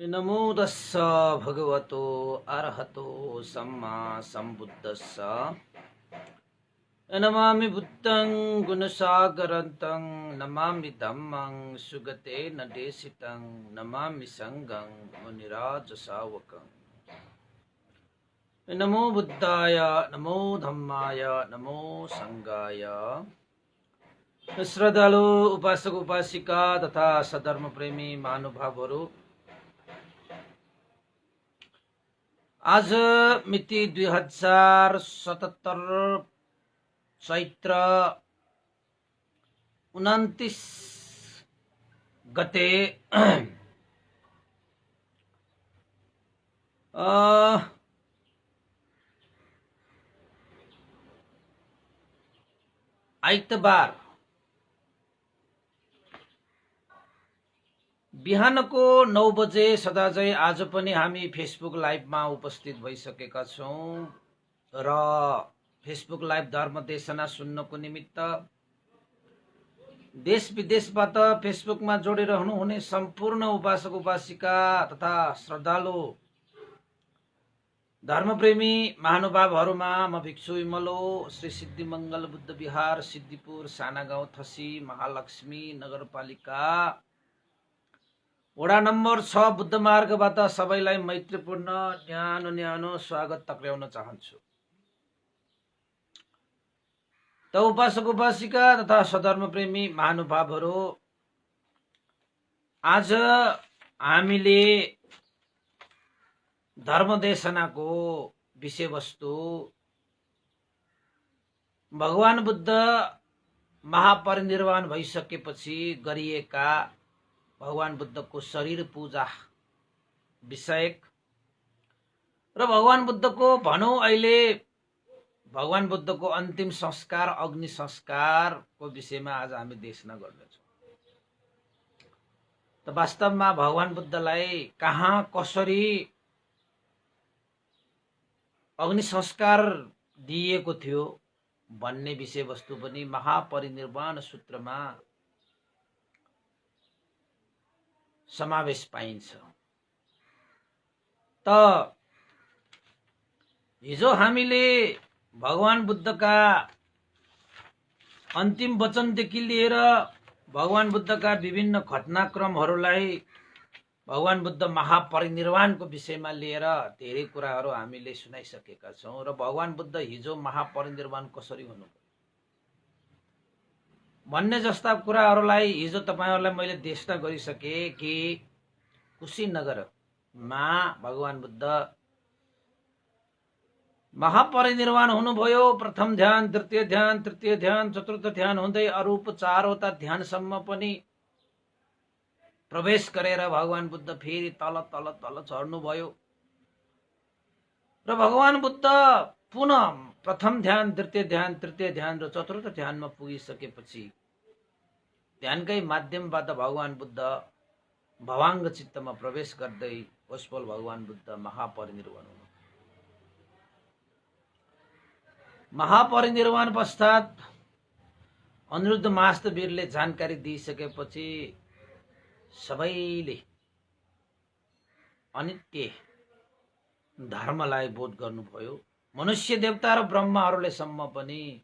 नमो तस्स भगवतो अरहतो सम्मा सम्बुद्धस्स नमामि बुद्धं गुणसागरन्तं नमामि धम्मं सुगते नदेशितं नमामि संघं मुनिराजसावकं नमो बुद्धाय नमो धम्माय नमो संघाय। श्रद्धालु उपासक उपासिका तथा सधर्म प्रेमी महानुभावहरू, आज मिति 2077 चैत्र 29 गते आइतबार बिहानको 9 बजे सदाझै आज पनि हामी फेसबुक लाइभमा उपस्थित भइसकेका छौं र फेसबुक लाइभ धर्म देशना सुन्नको निमित्त देश विदेशबाट फेसबुकमा जोडिरहनु हुने सम्पूर्ण उपासक उपासिका तथा श्रद्धालु धर्मप्रेमी महानुभावहरूमा म भिक्षु इमलो श्री सिद्धिमंगल बुद्ध विहार सिद्धिपुर साना गाउँ थसी महालक्ष्मी नगरपालिका वडा नम्बर 6 बुद्ध मार्गबाट सबैलाई मैत्रीपूर्ण न्यानो स्वागत टक्र्याउन चाहन्छु। त उपासक उपासिका तथा सधर्म प्रेमी महानुभावहरू, आज हामीले धर्मदेशनाको विषयवस्तु भगवान बुद्ध महापरिनिर्वाण भइसकेपछि गरिएका भगवान बुद्धको शरीर पूजा विषयक र भगवान बुद्धको भनौं अहिले भगवान बुद्धको अन्तिम संस्कार अग्नि संस्कारको विषयमा आज हामी देशना गर्नेछौँ। त वास्तवमा भगवान बुद्धलाई कहाँ कसरी अग्नि संस्कार दिएको थियो भन्ने विषयवस्तु पनि महापरिनिर्वाण सूत्रमा समावेश पाइन्छ। त हिजो हामीले भगवान बुद्धका अन्तिम वचनदेखि लिएर भगवान बुद्धका विभिन्न घटनाक्रमहरूलाई भगवान बुद्ध महापरिनिर्वाणको विषयमा लिएर धेरै कुराहरू हामीले सुनाइसकेका छौं र भगवान बुद्ध हिजो महापरिनिर्वाण कसरी हुनुभयो भन्ने जस्ता कुराहरूलाई हिजो तपाईहरुलाई मैले देशना गरिसके कि कुशीनगरमा भगवान बुद्ध महापरिनिर्वाण हुनुभयो। प्रथम ध्यान, द्वितीय ध्यान, तृतीय ध्यान, चतुर्थ ध्यान हुँदै अरु 4वटा ध्यानसम्म पनि प्रवेश गरेर भगवान बुद्ध फेरि तल तल तल चढ्नुभयो र भगवान बुद्ध पुनः प्रथम ध्यान, द्वितीय ध्यान, तृतीय ध्यान र चतुर्थ ध्यानमा पुगिसकेपछि ध्यानकै माध्यमबाट भगवान बुद्ध भवांग चित्तमा प्रवेश गर्दै उसफल भगवान बुद्ध महापरिनिर्वाण हुनु। महापरिनिर्वाण पश्चात अनिरुद्ध महास्तवीरले जानकारी दिइसकेपछि सबैले अनित्य धर्मलाई बोध गर्नुभयो। मनुष्य देवता र ब्रह्माहरूले सम्म पनि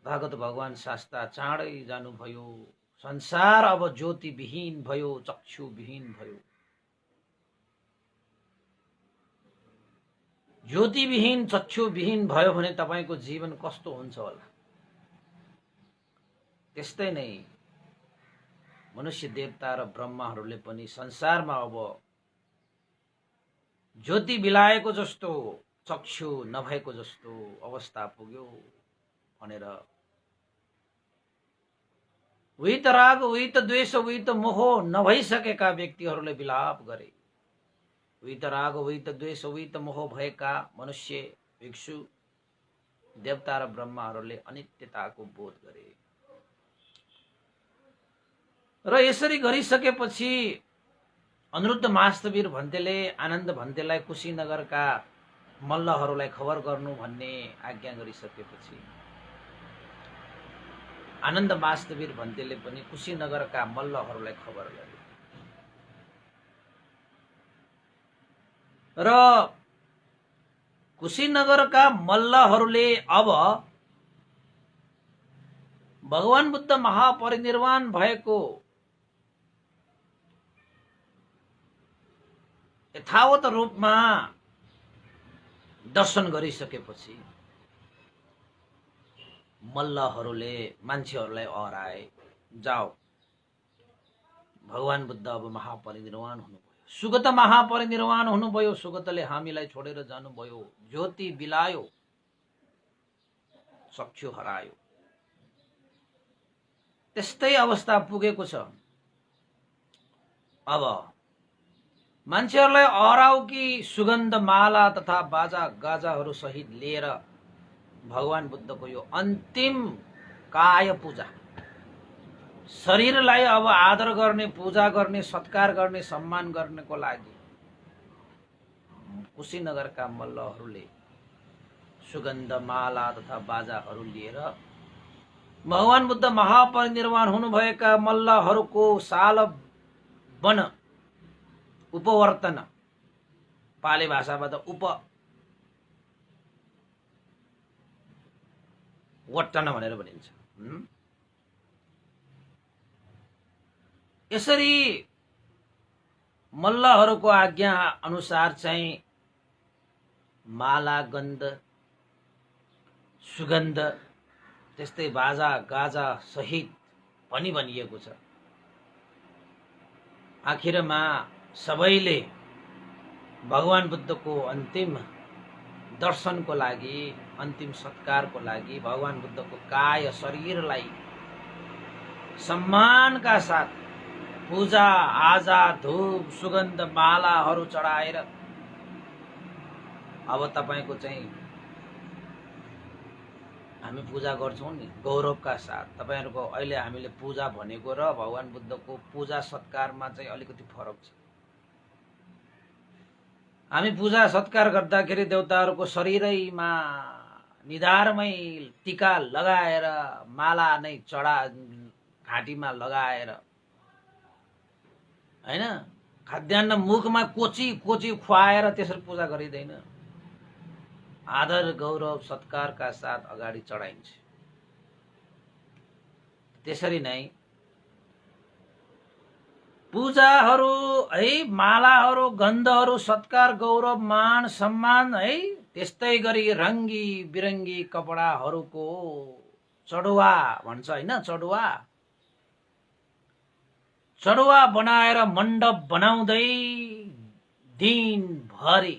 तथागत भगवान शास्ता चाँडै जानुभयो। संसार अब ज्योति विहीन भयो, चक्षु विहीन भयो। ज्योति विहीन, चक्षु विहीन भयो भने तपाईको जीवन कस्तो हुन्छ होला? त्यस्तै नै मनुष्य देवता र ब्रह्माहरूले पनि संसारमा अब ज्योति बिलाएको जस्तो, चक्षु नभएको जस्तो अवस्था पुग्यो भनेर उही त राग, उही त द्वेष, उही त मोह नभइसकेका व्यक्तिहरूले विलाप गरे। उही त राग, उही त द्वेष, उही त मोह भएका मनुष्य, भिक्षु, देवता र ब्रह्माहरूले अनित्यताको बोध गरे र यसरी गरिसकेपछि अनिरुद्ध महास्तवीर भन्तेले आनन्द भन्तेलाई कुशीनगरका मल्लहरूलाई खबर गर्नु भन्ने आज्ञा गरिसकेपछि आनन्द महास्तवीर भन्तेले पनि कुशीनगरका मल्लहरूलाई खबर गरे। र कुशीनगरका मल्लहरूले अब भगवान बुद्ध महापरिनिर्वाण भएको यथावत रूपमा दर्शन गरिसकेपछि मल्लहरूले मान्छेहरूलाई हराए, जाओ भगवान बुद्ध अब महापरिनिर्वाण हुनुभयो, सुगत महापरिनिर्वाण हुनुभयो, सुगतले हामीलाई छोडेर जानुभयो, ज्योति बिलायो, चक्षु हरायो। त्यस्तै अवस्था पुगेको छ। अब मान्छेहरूलाई हराउ कि सुगन्ध माला तथा बाजा गाजाहरू सहित लिएर भगवान बुद्धको यो अन्तिम काय पूजा, शरीरलाई अब आदर गर्ने, पूजा गर्ने, सत्कार गर्ने, सम्मान गर्नको लागि कुशीनगरका मल्लहरूले सुगन्ध माला तथा बाजाहरू लिएर भगवान बुद्ध महापरिनिर्वाण हुनुभएका मल्लहरूको साल वन उपवर्तन, पाली भाषाबाट उपवर्तन भनेर भनिन्छ। यसरी मल्लहरूको आज्ञा अनुसार चाहिँ माला, गन्ध, सुगन्ध, त्यस्तै बाजा गाजा सहित पनि भनिएको छ। आखिरमा सबैले भगवान बुद्धको अन्तिम दर्शनको लागि, अन्तिम सत्कारको लागि भगवान बुद्धको काय शरीरलाई सम्मानका साथ पूजा आजा, धूप, सुगन्ध मालाहरू चढाएर अब तपाईको चाहिँ हामी पूजा गर्छौं नि गौरवका साथ। तपाईहरुको अहिले हामीले पूजा भनेको र भगवान बुद्धको पूजा सत्कारमा चाहिँ अलिकति फरक छ। हामी पूजा सत्कार गर्दाखेरि देवताहरूको शरीरैमा निधारमै टीका लगाएर, माला नै चढा घाँटीमा लगाएर, हैन, खाद्यान्न मुखमा कोची कोची खुवाएर त्यसरी पूजा गरिदैन। आदर गौरव सत्कारका साथ अगाडि चढाइन्छ। त्यसरी नै पूजाहरू है, मालाहरू, गन्धहरू, सत्कार, गौरव, मान सम्मान है, त्यस्तै गरी रंगी बिरंगी कपडाहरूको चढुवा भन्छ हैन, चढुवा बनाएर मण्डप बनाउँदै दिनभरि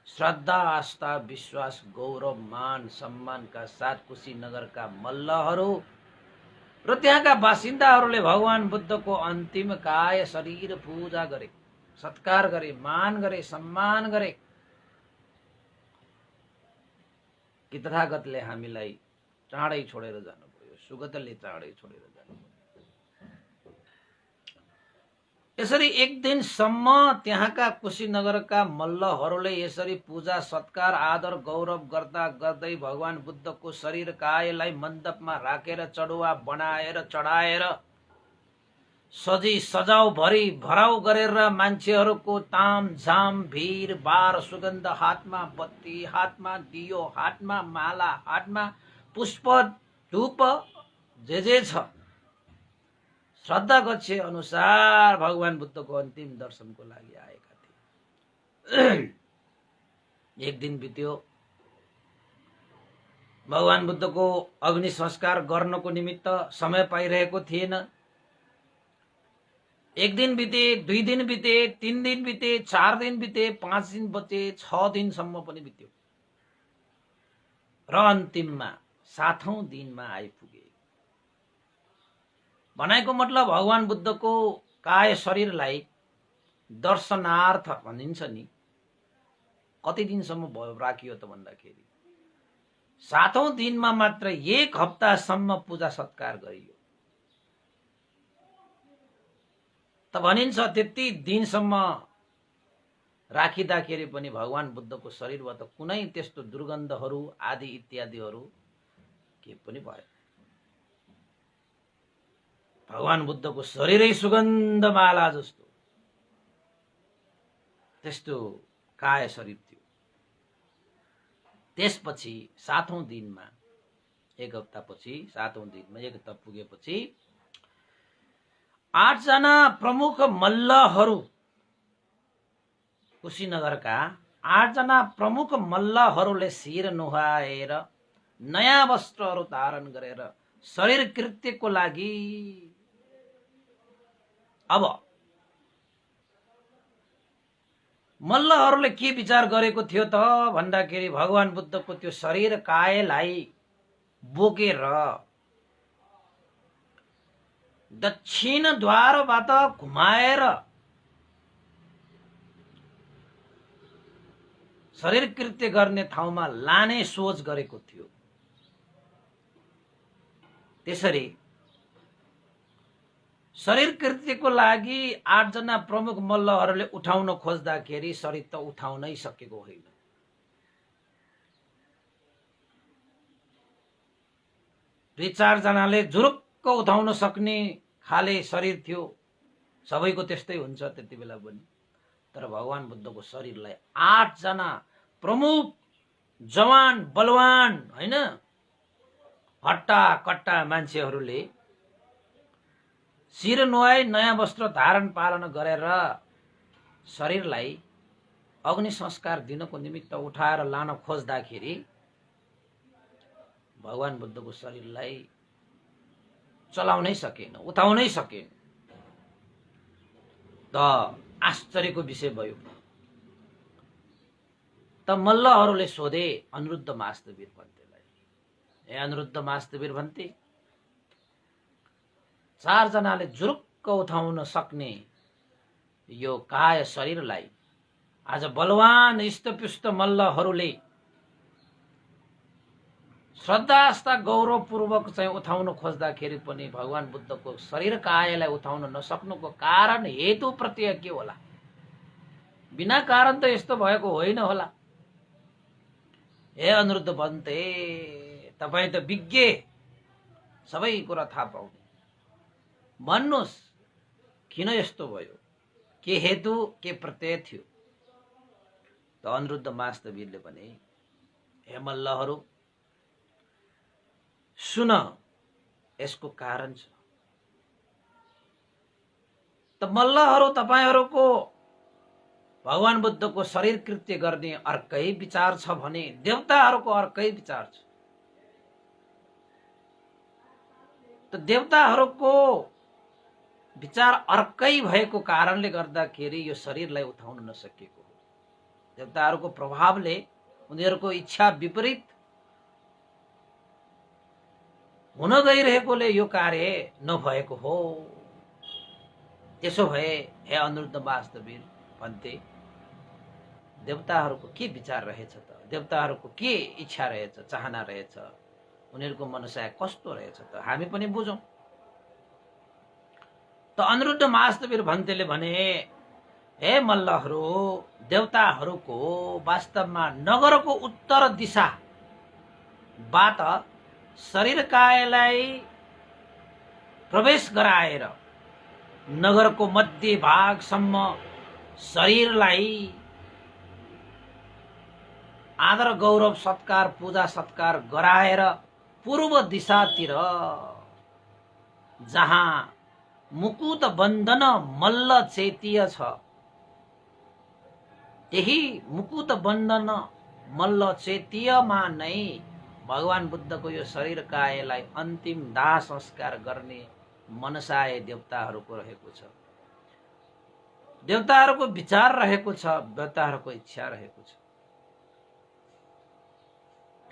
श्रद्धा, आस्था, विश्वास, गौरव, मान सम्मानका साथ कुशीनगरका मल्लहरू र त्यहाँका बासिन्दाहरूले भगवान बुद्धको अन्तिम काय शरीर पूजा गरे, सत्कार गरे, मान गरे, सम्मान गरे कि तथागतले हामीलाई चाँडै छोडेर जानुभयो, सुगतले चाँडै छोडेर जानुभयो। यसरी एक दिनसम्म त्यहाँका कुशीनगरका मल्लहरूले यसरी पूजा सत्कार आदर गौरव गर्दा गर्दै भगवान बुद्धको शरीर कायलाई मण्डपमा राखेर चढुवा बनाएर चढाएर सजी सजाउ भरि भराउ गरेर मान्छेहरूको तामझाम भिड बार, सुगन्ध, हातमा बत्ती, हातमा दियो, हातमा माला, हातमा पुष्प धूप जे छ श्रद्धा गच्छे अनुसार भगवान बुद्धको अन्तिम दर्शनको लागि आएका थिए। एक दिन बित्यो, भगवान बुद्धको अग्नि संस्कार गर्नको निमित्त समय पाइरहेको थिएन। एक दिन बिते, 2 दिन बिते, 3 दिन बिते, 4 दिन बिते, 5 दिन बिते, 6 दिनसम्म पनि बित्यो र अन्तिममा 7औं दिनमा आइपुगे। भनाइको मतलब भगवान बुद्धको काय शरीरलाई दर्शनार्थ भनिन्छ नि, कति दिनसम्म राखियो त भन्दाखेरि 7औं दिनमा मात्र 1 हप्तासम्म पूजा सत्कार गरियो। त भनिन्छ त्यति दिनसम्म राखिँदाखेरि पनि भगवान बुद्धको शरीरबाट कुनै त्यस्तो दुर्गन्धहरू आदि इत्यादिहरू के पनि भयो। भगवान बुद्धको शरीरै सुगन्धमाला जस्तो, त्यस्तो काय शरीर थियो। त्यसपछि 7औं दिनमा, एक हप्तापछि 7औं दिनमा, एक हप्ता पुगेपछि 8 जना प्रमुख मल्लहरू, कुशीनगरका 8 जना प्रमुख मल्लहरूले शिर नुहाएर नयाँ वस्त्रहरू धारण गरेर शरीर कृत्यको लागि, अब मल्लहरूले के विचार गरेको थियो त भन्दाखेरि भगवान बुद्धको त्यो शरीर कायलाई बोकेर दक्षिण द्वारबाट घुमाएर शरीर कृत्य गर्ने ठाउँमा लाने सोच गरेको थियो। त्यसरी शरीर कृत्यको लागि 8 जना प्रमुख मल्लहरूले उठाउन खोज्दाखेरि शरीर त उठाउनै सकेको होइन। दुई चार जनाले जुरुक्क उठाउन सक्ने खाले शरीर थियो। सबैको त्यस्तै हुन्छ त्यति बेला पनि। तर भगवान बुद्धको शरीरलाई 8 जना प्रमुख जवान बलवान, हैन, हट्टा कट्टा मान्छेहरूले शिर नुहाई नयाँ वस्त्र धारण पालन गरेर शरीरलाई अग्नि संस्कार दिनको निमित्त उठाएर लान खोज्दाखेरि भगवान बुद्धको शरीरलाई चलाउनै सकेन, उठाउनै सकेन। त आश्चर्यको विषय भयो। त मल्लहरूले सोधे अनिरुद्ध महास्तवीर भन्तेलाई, ए अनिरुद्ध महास्तवीर भन्ते, 4 जनाले जुरुक्क उठाउन सक्ने यो काय शरीरलाई आज बलवान इष्टपुष्ट मल्लहरूले श्रद्धा आस्था गौरवपूर्वक चाहिँ उठाउन खोज्दाखेरि पनि भगवान बुद्धको शरीर कायलाई उठाउन नसक्नुको कारण हेतु प्रत्यय के होला? बिना कारण त यस्तो भएको होइन होला। हे अनिरुद्ध भन्ते, तपाईं त विज्ञ, सबै कुरा थाहा पाउने, भन्नुहोस् किन यस्तो भयो, के हेतु के प्रत्यय थियो? त अनिरुद्ध महास्तवीरले भने, हे मल्लहरू, सुन, यसको कारण छ। त मल्लहरू, तपाईहरूको भगवान बुद्धको शरीर कृत्य गर्ने अर्कै विचार छ भने देवताहरूको अर्कै विचार छ। त देवताहरूको विचार अर्कै भएको कारणले गर्दाखेरि यो शरीरलाई उठाउन नसकेको हो। देवताहरूको प्रभावले उनीहरूको इच्छा विपरीत हुन गइरहेकोले यो कार्य नभएको हो। त्यसो भए हे अनिरुद्ध वास्तवीर भन्ते, देवताहरूको के विचार रहेछ त? देवताहरूको के इच्छा रहेछ, चाहना रहेछ, उनीहरूको मनसाय कस्तो रहेछ त हामी पनि बुझौं। त अनिरुद्ध महास्तवीर भन्तेले भने, हे मल्लहरू, देवताहरूको वास्तवमा नगरको उत्तर दिशाबाट शरीर कायलाई प्रवेश गराएर नगरको मध्य भागसम्म शरीरलाई आदर गौरव सत्कार पूजा सत्कार गराएर पूर्व दिशातिर, जहाँ मुकुट बन्धन मल्ल चैत्य छ, त्यही मुकुट बन्धन मल्ल चैत्यमा नै भगवान बुद्धको यो शरीर कायलाई अन्तिम दाह संस्कार गर्ने मनसाय देवताहरूको रहेको छ। देवताहरूको विचार रहेको छ, देवताहरूको इच्छा रहेको छ।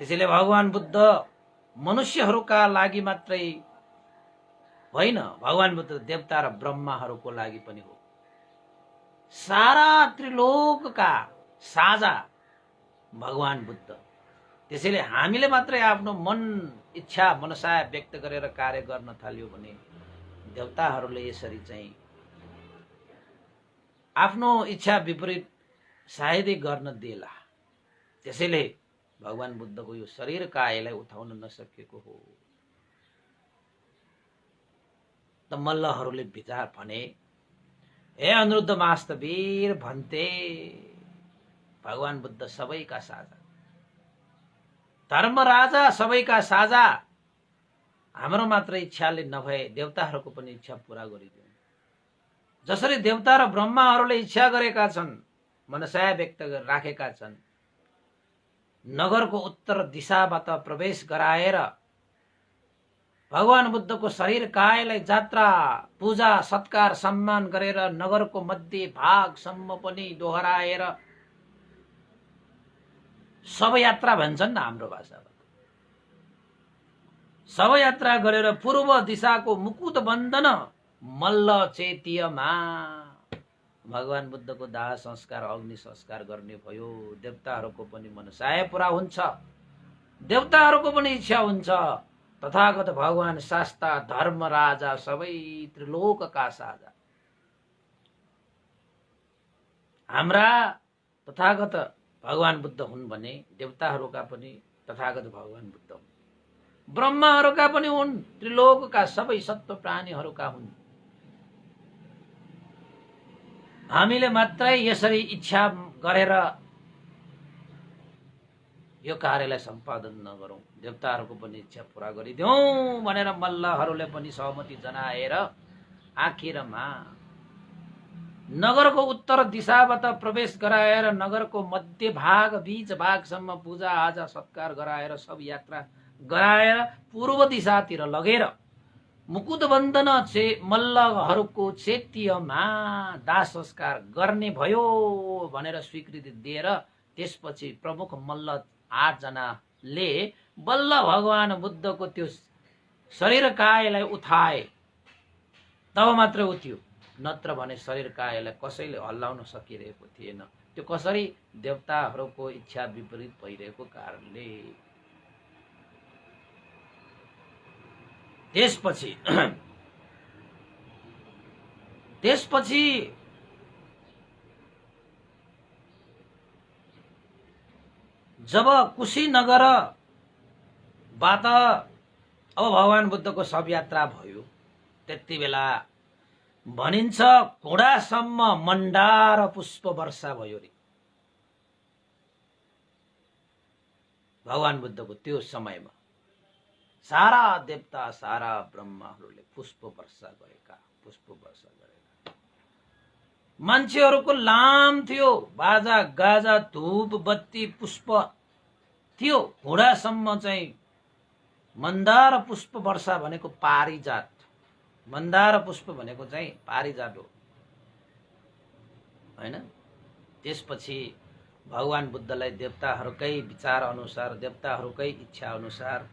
त्यसैले भगवान बुद्ध मनुष्यहरूका लागि मात्रै होइन, भगवान बुद्ध देवता र ब्रह्माहरूको लागि पनि हो। सारा त्रिलोकका साझा भगवान बुद्ध। त्यसैले हामीले मात्रै आफ्नो मन इच्छा मनसाय व्यक्त गरेर कार्य गर्न थाल्यो भने देवताहरूले यसरी चाहिँ आफ्नो इच्छा विपरीत सायदै गर्न देला। त्यसैले भगवान बुद्धको यो शरीर कायलाई उठाउन नसकेको हो। त मल्लहरूले विचार भने, हे अनिरुद्ध वास्तवीर भन्ते, भगवान बुद्ध सबैका साझा, धर्म राजा सबैका साझा। हाम्रो मात्र इच्छाले नभए देवताहरूको पनि इच्छा पूरा गरिदिउँ। जसरी देवता र ब्रह्माहरूले इच्छा गरेका छन्, मनसाय व्यक्त राखेका छन्, नगरको उत्तर दिशाबाट प्रवेश गराएर भगवान बुद्धको शरीर कायलाई जात्रा पूजा सत्कार सम्मान गरेर नगरको मध्य भागसम्म पनि दोहोराएर शवयात्रा भन्छन् न हाम्रो भाषामा, शवयात्रा गरेर पूर्व दिशाको मुकुट बन्धन मल्ल चेतीयमा भगवान बुद्धको दाह संस्कार अग्नि संस्कार गर्ने भयो। देवताहरूको पनि मनसाय पुरा हुन्छ, देवताहरूको पनि इच्छा हुन्छ। तथागत भगवान शास्ता धर्म राजा सबै त्रिलोकका साझा। हाम्रा तथागत भगवान बुद्ध हुन् भने देवताहरूका पनि तथागत भगवान बुद्ध हुन्, ब्रह्माहरूका पनि हुन्, त्रिलोकका सबै सत्व प्राणीहरूका हुन्। हामीले मात्रै यसरी इच्छा गरेर यो कार्यलाई सम्पादन नगरौं, देवताहरूको पनि इच्छा पूरा गरिदिउँ भनेर मल्लहरूले पनि सहमति जनाएर आखिरमा नगरको उत्तर दिशाबाट प्रवेश गराएर नगरको मध्य भाग बीच भागसम्म पूजा आजा सत्कार गराएर सब यात्रा गराएर पूर्व दिशातिर लगेर मुकुट बन्धन मल्लहरूको चेत्यमा दाह संस्कार गर्ने भयो भनेर स्वीकृति दिएर त्यसपछि प्रमुख मल्ल 8 जनाले बल्ल भगवान बुद्धको त्यो शरीर कायलाई उठाए, तब मात्र उठ्यो, नत्र भने शरीर कायलाई कसैले हल्लाउन सकिरहेको थिएन। त्यो कसरी? देवताहरूको इच्छा विपरीत भइरहेको कारणले। त्यसपछि जब कुशीनगरबाट अब भगवान बुद्धको शव यात्रा भयो, त्यति बेला भनिन्छ घोडासम्म मण्डार पुष्प वर्षा भयो रे। भगवान बुद्धको त्यो समयमा सारा देवता सारा ब्रह्माहरूले पुष्प वर्षा गरेका। मान्छेहरूको लाम थियो, बाजा गाजा धूप बत्ती पुष्प थियो। घोडासम्म चाहिँ मन्दार पुष्प वर्षा भनेको पारिजात, मन्दार पुष्प भनेको चाहिँ पारिजात हो हैन। त्यसपछि भगवान बुद्धलाई देवताहरूकै विचार अनुसार, देवताहरूकै इच्छा अनुसार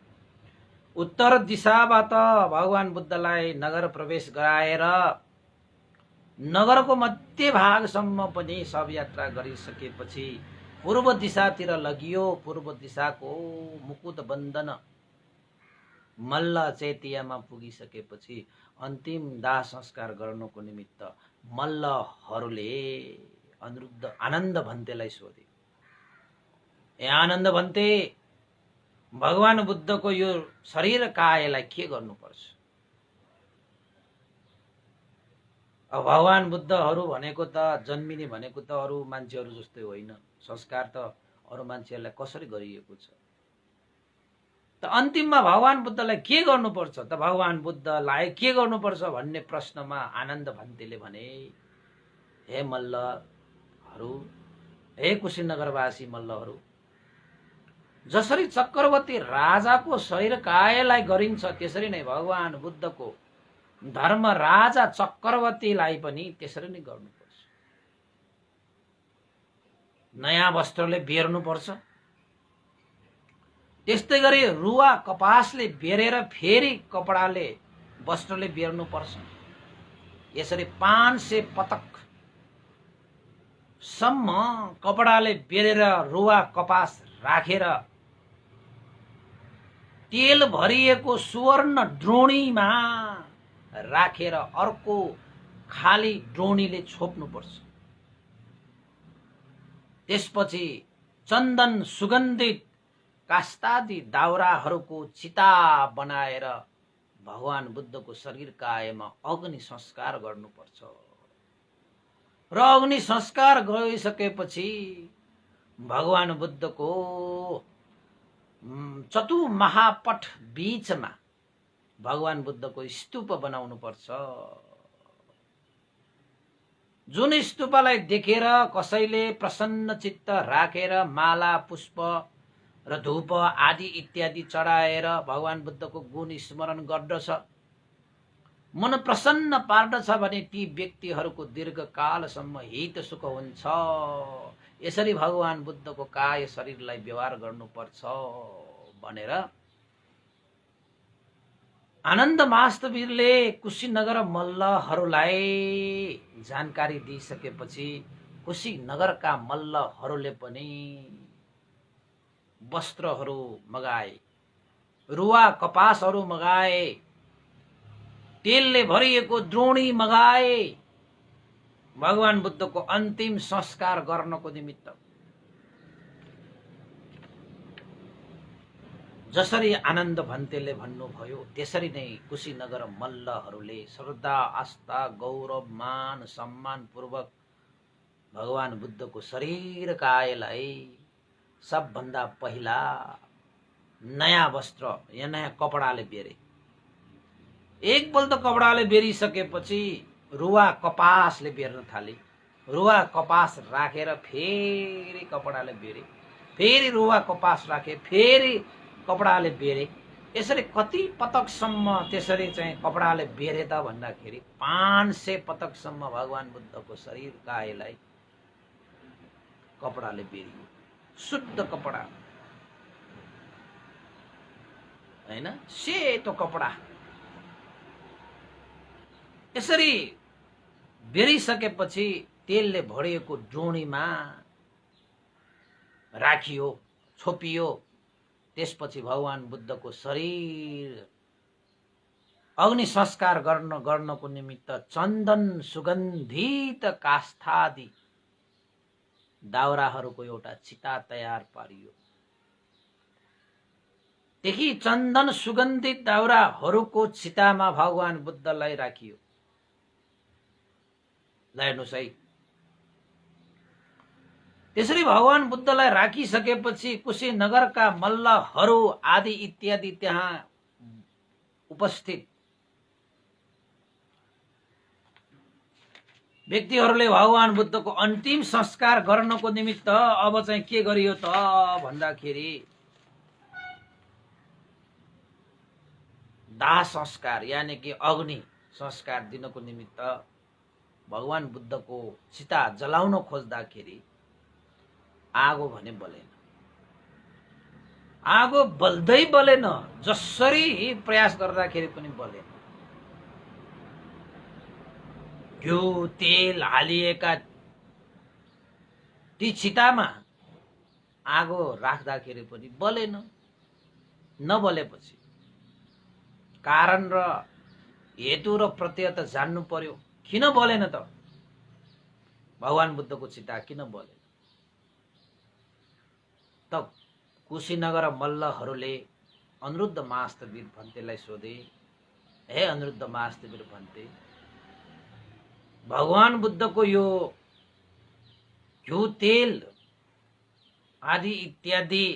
उत्तर दिशाबाट भगवान बुद्धलाई नगर प्रवेश गराएर नगरको मध्य भागसम्म पनि सब यात्रा गरिसकेपछि पूर्व दिशातिर लगियो। पूर्व दिशाको मुकुट बन्धन मल्ल चेतियामा पुगिसकेपछि अन्तिम दाह संस्कार गर्नको निमित्त मल्लहरूले अनिरुद्ध आनन्द भन्तेलाई सोधे, ए आनन्द भन्ते, भगवान बुद्धको यो शरीर कायलाई के गर्नुपर्छ? अब भगवान बुद्धहरू भनेको त जन्मिने भनेको त अरू मान्छेहरू जस्तै होइन, संस्कार त अरू मान्छेहरूलाई कसरी गरिएको छ। त अन्तिममा भगवान बुद्धलाई के गर्नुपर्छ त? भगवान बुद्धलाई के गर्नुपर्छ भन्ने प्रश्नमा आनन्द भन्तेले भने, हे मल्लहरू, हे कुशीनगरवासी मल्लहरू, जसरी चक्रवर्ती राजाको शरीर कायलाई गरिन्छ त्यसरी नै भगवान बुद्धको धर्म राजा चक्रवर्तीलाई पनि त्यसरी नै गर्नुपर्छ। नयाँ वस्त्रले बेर्नुपर्छ, त्यस्तै गरी रुवा कपासले बेरेर फेरि कपडाले वस्त्रले बेर्नुपर्छ। यसरी 500 पटक सम्म कपडाले बेरेर रुवा कपास राखेर तेल भरिएको सुवर्ण द्रोणीमा राखेर अर्को खाली द्रोणीले छोप्नुपर्छ। त्यसपछि चन्दन सुगन्धित कास्तादि दाउराहरूको चिता बनाएर भगवान बुद्धको शरीर कायमा अग्नि संस्कार गर्नुपर्छ। र अग्नि संस्कार गरिसकेपछि भगवान बुद्धको चतु महापट बीचमा भगवान बुद्धको स्तूप बनाउनु पर्छ। जुन स्तूपलाई देखेर कसैले प्रसन्न चित्त राखेर माला पुष्प र धूप आदि इत्यादि चढाएर भगवान बुद्धको गुण स्मरण गर्दछ, मन प्रसन्न पार्दछ भने ती व्यक्तिहरूको दीर्घकालसम्म हित सुख हुन्छ। यसरी भगवान बुद्धको काय शरीरलाई व्यवहार गर्नुपर्छ भनेर आनन्द महास्तवीरले कुशीनगर मल्लहरूलाई जानकारी दिइसकेपछि कुशीनगरका मल्लहरूले पनि वस्त्रहरू मगाए, रुवा कपासहरू मगाए, तेलले भरिएको द्रोणी मगाए भगवान बुद्धको अन्तिम संस्कार गर्नको निमित्त। जसरी आनन्द भन्तेले भन्नुभयो त्यसरी नै कुशीनगर मल्लहरूले श्रद्धा आस्था गौरव मान सम्मान पूर्वक भगवान बुद्धको शरीर कायलाई सबभन्दा पहिला नयाँ वस्त्र या नयाँ कपडाले बेरे। एकपल्ट कपडाले बेरिसकेपछि रुवा कपासले बेर्न थाले। रुवा कपास राखेर फेरि कपडाले बेरे, फेरि रुवा कपास राखे, फेरि कपडाले बेरे। यसरी कति पटकसम्म त्यसरी चाहिँ कपडाले बेरे त भन्दाखेरि 500 पटकसम्म भगवान बुद्धको शरीर कायलाई कपडाले बेरियो। शुद्ध कपडा हैन, सेतो कपडा। यसरी बेरिसकेपछि तेलले भरिएको ड्रोणीमा राखियो, छोपियो। त्यसपछि भगवान बुद्धको शरीर अग्नि संस्कार गर्नको निमित्त चन्दन सुगन्धित काष्ठादि दाउराहरूको एउटा चिता तयार पारियो। त्यही चन्दन सुगन्धित दाउराहरूको चितामा भगवान बुद्धलाई राखियो। हेर्नुहोस् है, त्यसरी भगवान बुद्धलाई राखिसकेपछि कुशीनगरका मल्लहरू आदि इत्यादि त्यहाँ उपस्थित व्यक्तिहरूले भगवान बुद्धको अन्तिम संस्कार गर्नको निमित्त अब चाहिँ के गरियो त भन्दाखेरि दाह संस्कार यानी कि अग्नि संस्कार दिनको निमित्त भगवान बुद्धको चिता जलाउन खोज्दाखेरि आगो भने बलेन। आगो बल्दै बलेन, जसरी प्रयास गर्दाखेरि पनि बलेन। घिउ तेल हालिएका ती चितामा आगो राख्दाखेरि पनि बलेन। नबलेपछि कारण र हेतु र प्रत्यय त जान्नु पर्यो। किन बलेन त? भगवान बुद्धको चिता किन बलेन त? कुशीनगर मल्लहरूले अनिरुद्ध महास्तवीर भन्तेलाई सोधे, हे अनिरुद्ध महास्तवीर भन्ते, भगवान बुद्धको यो घिउ तेल आदि इत्यादि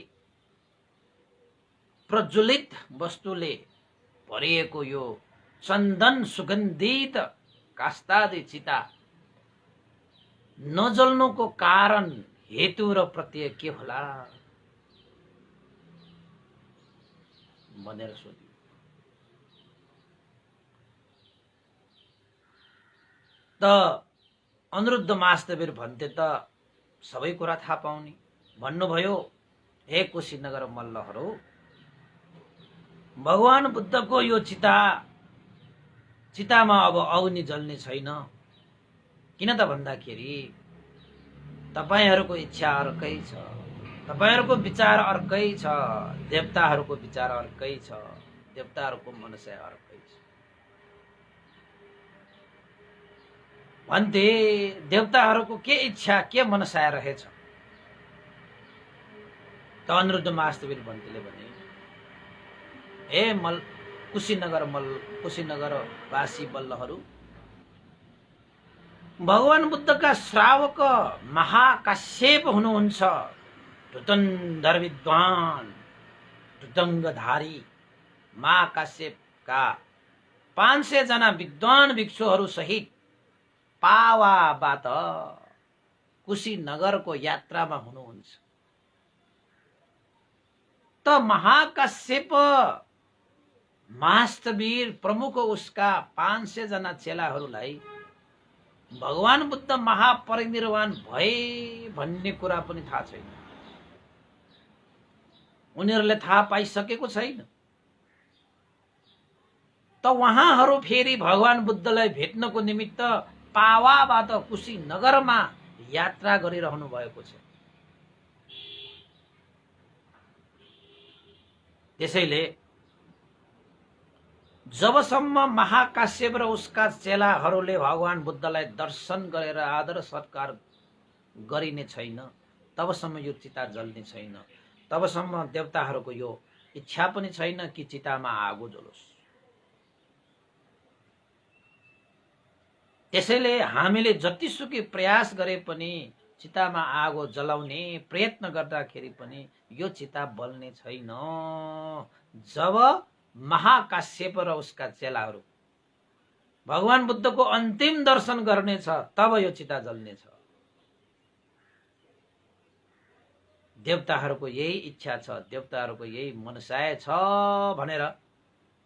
प्रज्वलित वस्तुले भरिएको यो चन्दन सुगन्धित काष्ठादि चिता नजल्नुको कारण हेतु र प्रत्यय के होला भनेर सोध्यो। त अनिरुद्ध महास्तवीर भन्ते त सबै कुरा थाहा पाउने भन्नुभयो, हे कुशीनगर मल्लहरू, भगवान बुद्धको यो चितामा अब अग्नि जल्ने छैन। किन त भन्दाखेरि तपाईहरूको इच्छा अर्कै छ, तपाईहरूको विचार अर्कै छ, देवताहरूको विचार अर्कै छ, देवताहरूको मनसाय अर्कै छ। भन्थे देवताहरूको के इच्छा के मनसाय रहेछ त? अनिरुद्ध महास्तवीर भन्तेले भने, हे कुशीनगरवासी मल्लहरू, भगवान बुद्धका श्रावक महाकाश्यप हुनुहुन्छ। धुतन्धर विद्वान धुतङ्गधारी महाकाश्यपका 500 जना विद्वान भिक्षुहरू सहित पावाबाट कुशीनगरको यात्रामा हुनुहुन्छ। त महाकाश्यप महास्तवीर प्रमुख उसका 500 जना चेलाहरूलाई भगवान बुद्ध महापरिनिर्वाण भए भन्ने कुरा पनि थाहा छैन। उनीहरूले थाहा पाइसकेको छैन। त उहाँहरू फेरि भगवान बुद्धलाई भेट्नको निमित्त पावाबाट कुशीनगरमा यात्रा गरिरहनु भएको छ। त्यसैले जबसम्म महाकाश्यप र उसका चेलाहरूले भगवान बुद्धलाई दर्शन गरेर आदर सत्कार गरिने छैन, तबसम्म यो चिता जल्ने छैन। तबसम्म देवताहरूको यो इच्छा पनि छैन कि चितामा आगो जलोस्। त्यसैले हामीले जतिसुकै प्रयास गरे पनि चितामा आगो जलाउने प्रयत्न गर्दाखेरि पनि यो चिता बल्ने छैन। जब महाकाश्यप र उसका चेलाहरू भगवान बुद्धको अन्तिम दर्शन गर्नेछ तब यो चिता जल्नेछ। देवताहरूको यही इच्छा छ, देवताहरूको यही मनसाय छ भनेर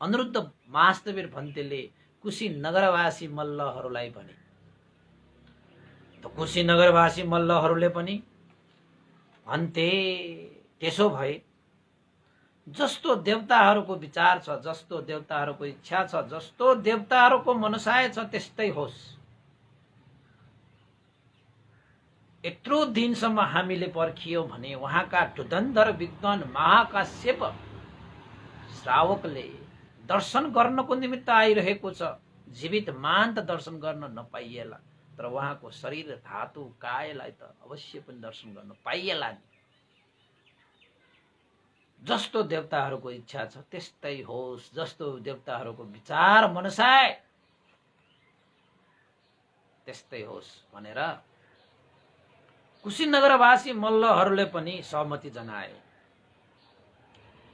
अनिरुद्ध महास्तवीर भन्तेले कुशीनगरवासी मल्लहरूलाई भने। त कुशीनगरवासी मल्लहरूले पनि भन्थे, त्यसो भए जस्तो देवताहरूको विचार छ, जस्तो देवताहरूको इच्छा छ, जस्तो देवताहरूको मनसाय छ त्यस्तै होस्। यत्रो दिनसम्म हामीले पर्खियौं भने उहाँका धुरन्धर विद्वान महाकाश्यप श्रावकले दर्शन गर्नको निमित्त आइरहेको छ। जीवित मान त दर्शन गर्न नपाइएला, तर उहाँको शरीर धातु कायलाई त अवश्य पनि दर्शन गर्न पाइएला नि। जस्तो देवताहरूको इच्छा छ त्यस्तै होस्, जस्तो देवताहरूको विचार मनसाय त्यस्तै होस् भनेर कुशीनगरवासी मल्लहरूले पनि सहमति जनाए।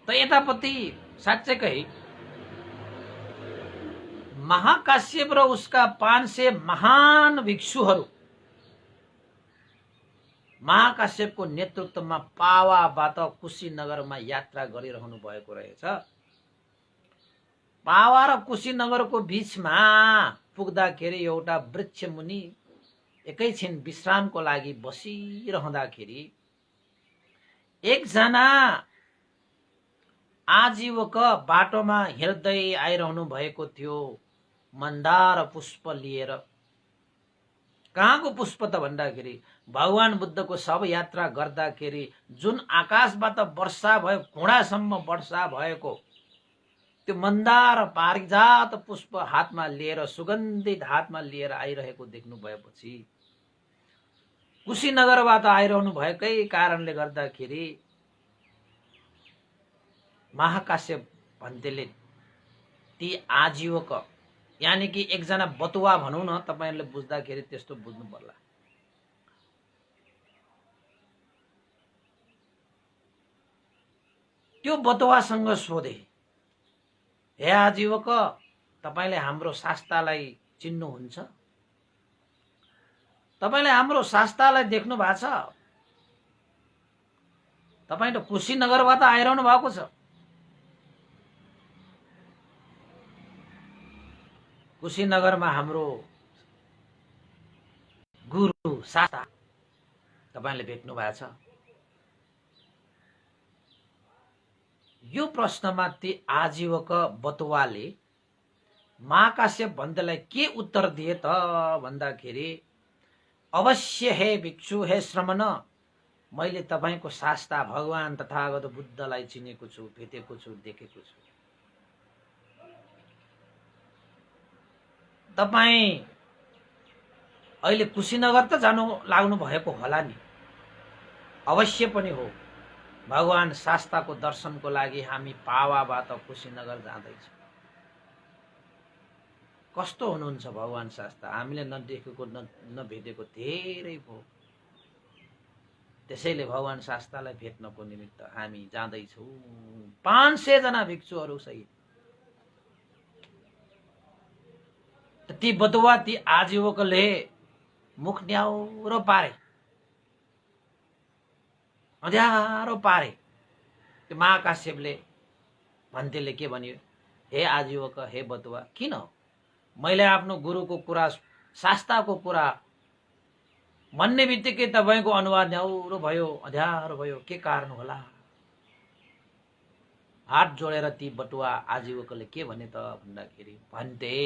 त यतापट्टि साँच्चैकै महाकाश्यप र उसका 500 महान भिक्षुहरू महाकाश्यपको नेतृत्वमा पावाबाट कुशीनगरमा यात्रा गरिरहनु भएको रहेछ। पावा र कुशीनगरको बीचमा पुग्दाखेरि एउटा वृक्ष मुनि एकैछिन विश्रामको लागि बसिरहँदाखेरि एकजना आजीवक बाटोमा हिँड्दै आइरहनु भएको थियो, मन्दार पुष्प लिएर। कहाँको पुष्प त भन्दाखेरि भगवान बुद्धको शव यात्रा गर्दाखेरि जुन आकाशबाट वर्षा भयो, घुँडासम्म वर्षा भएको त्यो मन्दार पारिजात पुष्प हातमा लिएर, सुगन्धित हातमा लिएर आइरहेको देख्नु भएपछि कुशीनगरबाट आइरहनु भएकै कारणले गर्दाखेरि महाकाश्यप भन्तेले ती आजीवक यानी कि एकजना बतुवा भनौँ न, तपाईहरुले बुझ्दाखेरि त्यस्तो बुझ्नु पर्ला। त्यो बतुवासँग सोधे, हे आजीवक, तपाईले हाम्रो शास्त्रालाई चिन्नुहुन्छ? तपाईले हाम्रो शास्त्रालाई देख्नु भएको छ? तपाई त कुशीनगरबाट आइरहनु भएको छ। कुशीनगरमा हाम्रो गुरु शास्त्रा तपाईले भेट्नु भएको छ? यो प्रश्नमा ती आजीवक बतुवाले महाकाश्यप भन्तेलाई के उत्तर दिए त भन्दाखेरि, अवश्य हे भिक्षु, हे श्रमण, मैले तपाईको शास्त्रा भगवान तथागत बुद्धलाई चिनेको छु, भेटेको छु, देखेको छु। तपाई अहिले कुशीनगर त जानु लाग्नु भएको होला नि? अवश्य पनि हो। भगवान शास्त्राको दर्शनको लागि हामी पावाबाट कुशीनगर जाँदैछौँ। कस्तो हुनुहुन्छ भगवान शास्त्रा? हामीले नदेखेको नभेटेको धेरै भयो। त्यसैले भगवान शास्तालाई भेट्नको निमित्त हामी जाँदैछौँ 500 जना भिक्षुहरू सहित। ती बतुवा ती आजीवकले मुख न्याउरो पारे, अँध्यारो पारे। त्यो महाकाश्यपले भन्तेले के भन्यो, हे आजीवक, हे बतुवा, किन मैले आफ्नो गुरुको कुरा, शास्ताको कुरा भन्ने बित्तिकै तपाईको अनुवाद न्याउरो भयो, अँध्यारो भयो, के कारण होला? हात जोडेर ती बटुवा आजीवकले के भने त भन्दाखेरि, भन्ते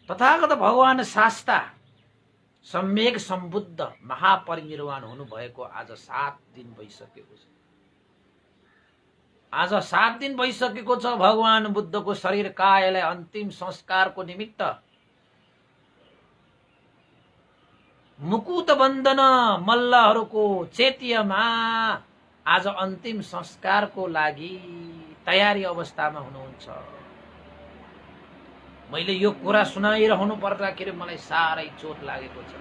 तथागत भगवान शास्ता सम्यक सम्बुद्ध महापरिनिर्वाण हुनु भएको आज 7 दिन भइसकेको छ। आज 7 दिन भइसकेको छ। भगवान बुद्धको शरीर कायलाई अन्तिम संस्कारको निमित्त मुकुट बन्धन मल्लहरूको चेतियामा आज अन्तिम संस्कारको लागि तयारी अवस्थामा हुनुहुन्छ। मैले यो कुरा सुनाइरहनु पर्दाखेरि मलाई साह्रै चोट लागेको छ।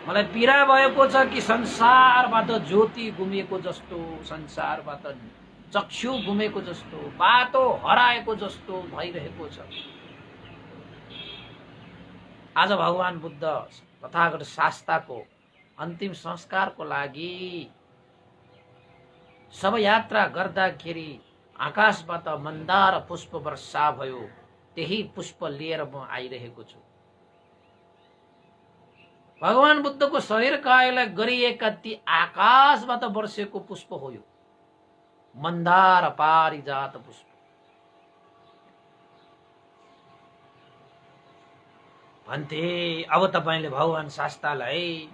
मलाई पीडा भएको छ कि संसारबाट ज्योति गुमेको जस्तो, संसारबाट चक्षु गुमेको जस्तो, बाटो हराएको जस्तो भइरहेको छ। आज भगवान बुद्ध तथागत शास्ताको अन्तिम संस्कारको लागि शवयात्रा गर्दाखेरि आकाशबाट मन्दार पुष्प वर्षा भयो। त्यही पुष्प लिएर म आइरहेको छु। भगवान बुद्धको शरीर कायलाई गरिएका ती आकाशबाट वर्षेको पुष्प हो यो मन्दार पारिजात पुष्प। भन्थे अब तपाईले भगवान शास्तालाई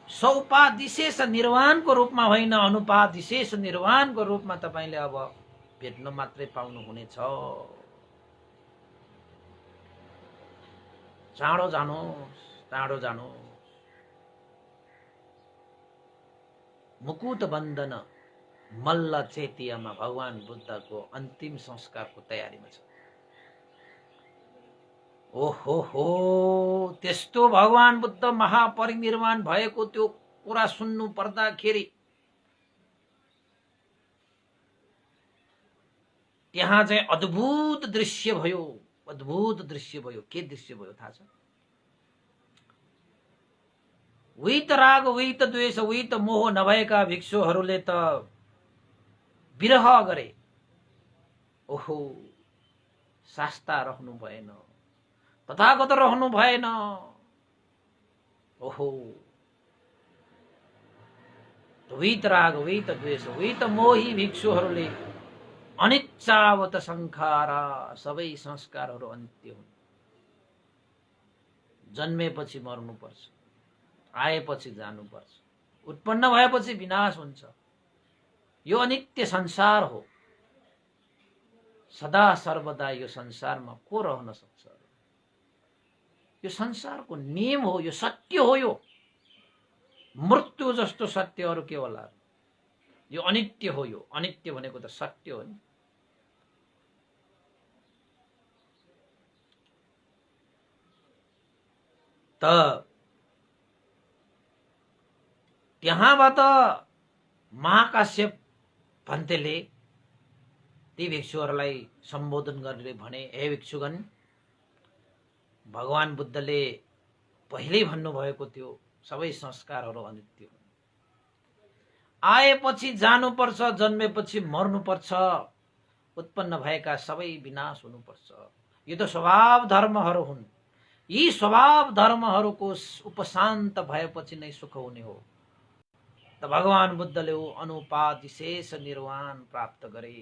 सौपादिशेष निर्वाणको रूपमा होइन, अनुपादिशेष निर्वाणको रूपमा तपाईले अब भेट्न मात्रै पाउनु हुनेछ। चाँडो जानुहोस्, चाँडो जानुहोस्। मुकुट बन्धन मल्ल चेतियामा भगवान बुद्धको अन्तिम संस्कारको तयारीमा छ। ओहो हो, त्यस्तो भगवान बुद्ध महापरिनिर्वाण भएको त्यो कुरा सुन्नु पर्दाखेरि त्यहाँ चाहिँ अद्भुत दृश्य भयो, अद्भुत दृश्य भयो। के दृश्य भयो थाहा छ? वित राग, वित द्वेष, वित मोह नभएका भिक्षुहरूले त विरह गरे। ओहो, शास्ता रहनु भएन, तथागत रहनु भएन। ओहो, वित राग, वित द्वेष, वित मोही भिक्षुहरूले अनिच्छावत संखारा, सबै संस्कारहरू अन्त्य हुन्। जन्मेपछि मर्नुपर्छ, आएपछि जानुपर्छ, उत्पन्न भएपछि विनाश हुन्छ। यो अनित्य संसार हो। सदा सर्वदा यो संसारमा को रहन सक्छ? यो संसारको नियम हो, यो सत्य हो। यो मृत्यु जस्तो सत्य अरू के होला? यो अनित्य हो। यो अनित्य भनेको त सत्य हो नि। त त्यहाँबाट महाकाश्यप भन्तेले ती भिक्षुहरूलाई सम्बोधन गरेर भने, हे भिक्षुगण, भगवान बुद्धले पहिल्यै भन्नुभएको थियो सबै संस्कारहरू अनित्य हुन्। आएपछि जानुपर्छ, जन्मेपछि मर्नुपर्छ, उत्पन्न भएका सबै विनाश हुनुपर्छ। यो त स्वभाव धर्महरू हुन्। यी स्वभाव धर्महरूको उपशान्त भएपछि नै सुख हुने हो। त भगवान बुद्धले अनुपादिशेष निर्वाण प्राप्त गरे,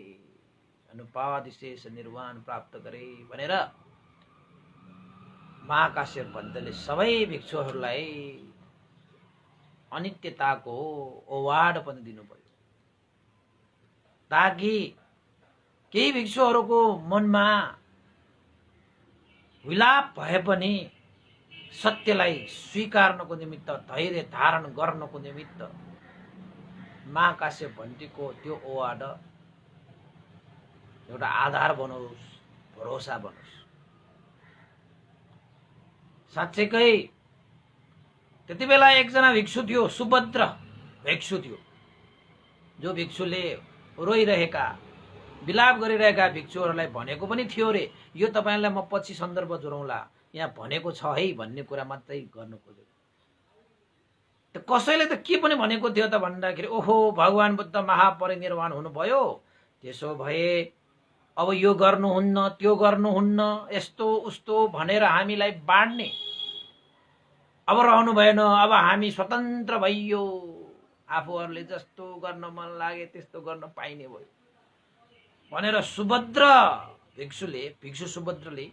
अनुपादिशेष निर्वाण प्राप्त गरे भनेर महाकाश्यप भन्तेले सबै भिक्षुहरूलाई अनित्यताको ओवाड पनि दिनु पर्यो, ताकि केही भिक्षुहरूको मनमा विलाप भए पनि सत्यलाई स्वीकार्नको निमित्त, धैर्य धारण गर्नको निमित्त महाकाश्यप भन्तीको त्यो ओवाड एउटा आधार बनोस्, भरोसा बनोस्। साँच्चैकै त्यति बेला एकजना भिक्षु थियो, सुभद्र भिक्षु थियो, जो भिक्षुले रोइरहेका विलाप गरिरहेका भिक्षुहरूलाई भनेको पनि थियो रे, यो तपाईलाई म पछि सन्दर्भ जोडौँला, यहाँ भनेको छ है भन्ने कुरा मात्रै गर्नु खोजेको। त कसैले त के पनि भनेको थियो त भन्दाखेरि, ओहो भगवान बुद्ध महापरिनिर्वाण हुनुभयो, त्यसो भए अब यो गर्नुहुन्न त्यो गर्नुहुन्न यस्तो उस्तो भनेर हामीलाई बाँड्ने, अब रहनु भएन, अब हामी स्वतन्त्र भइयो, आफूहरूले जस्तो गर्न मन लागे त्यस्तो गर्न पाइने भयो भनेर सुभद्र भिक्षु सुभद्रले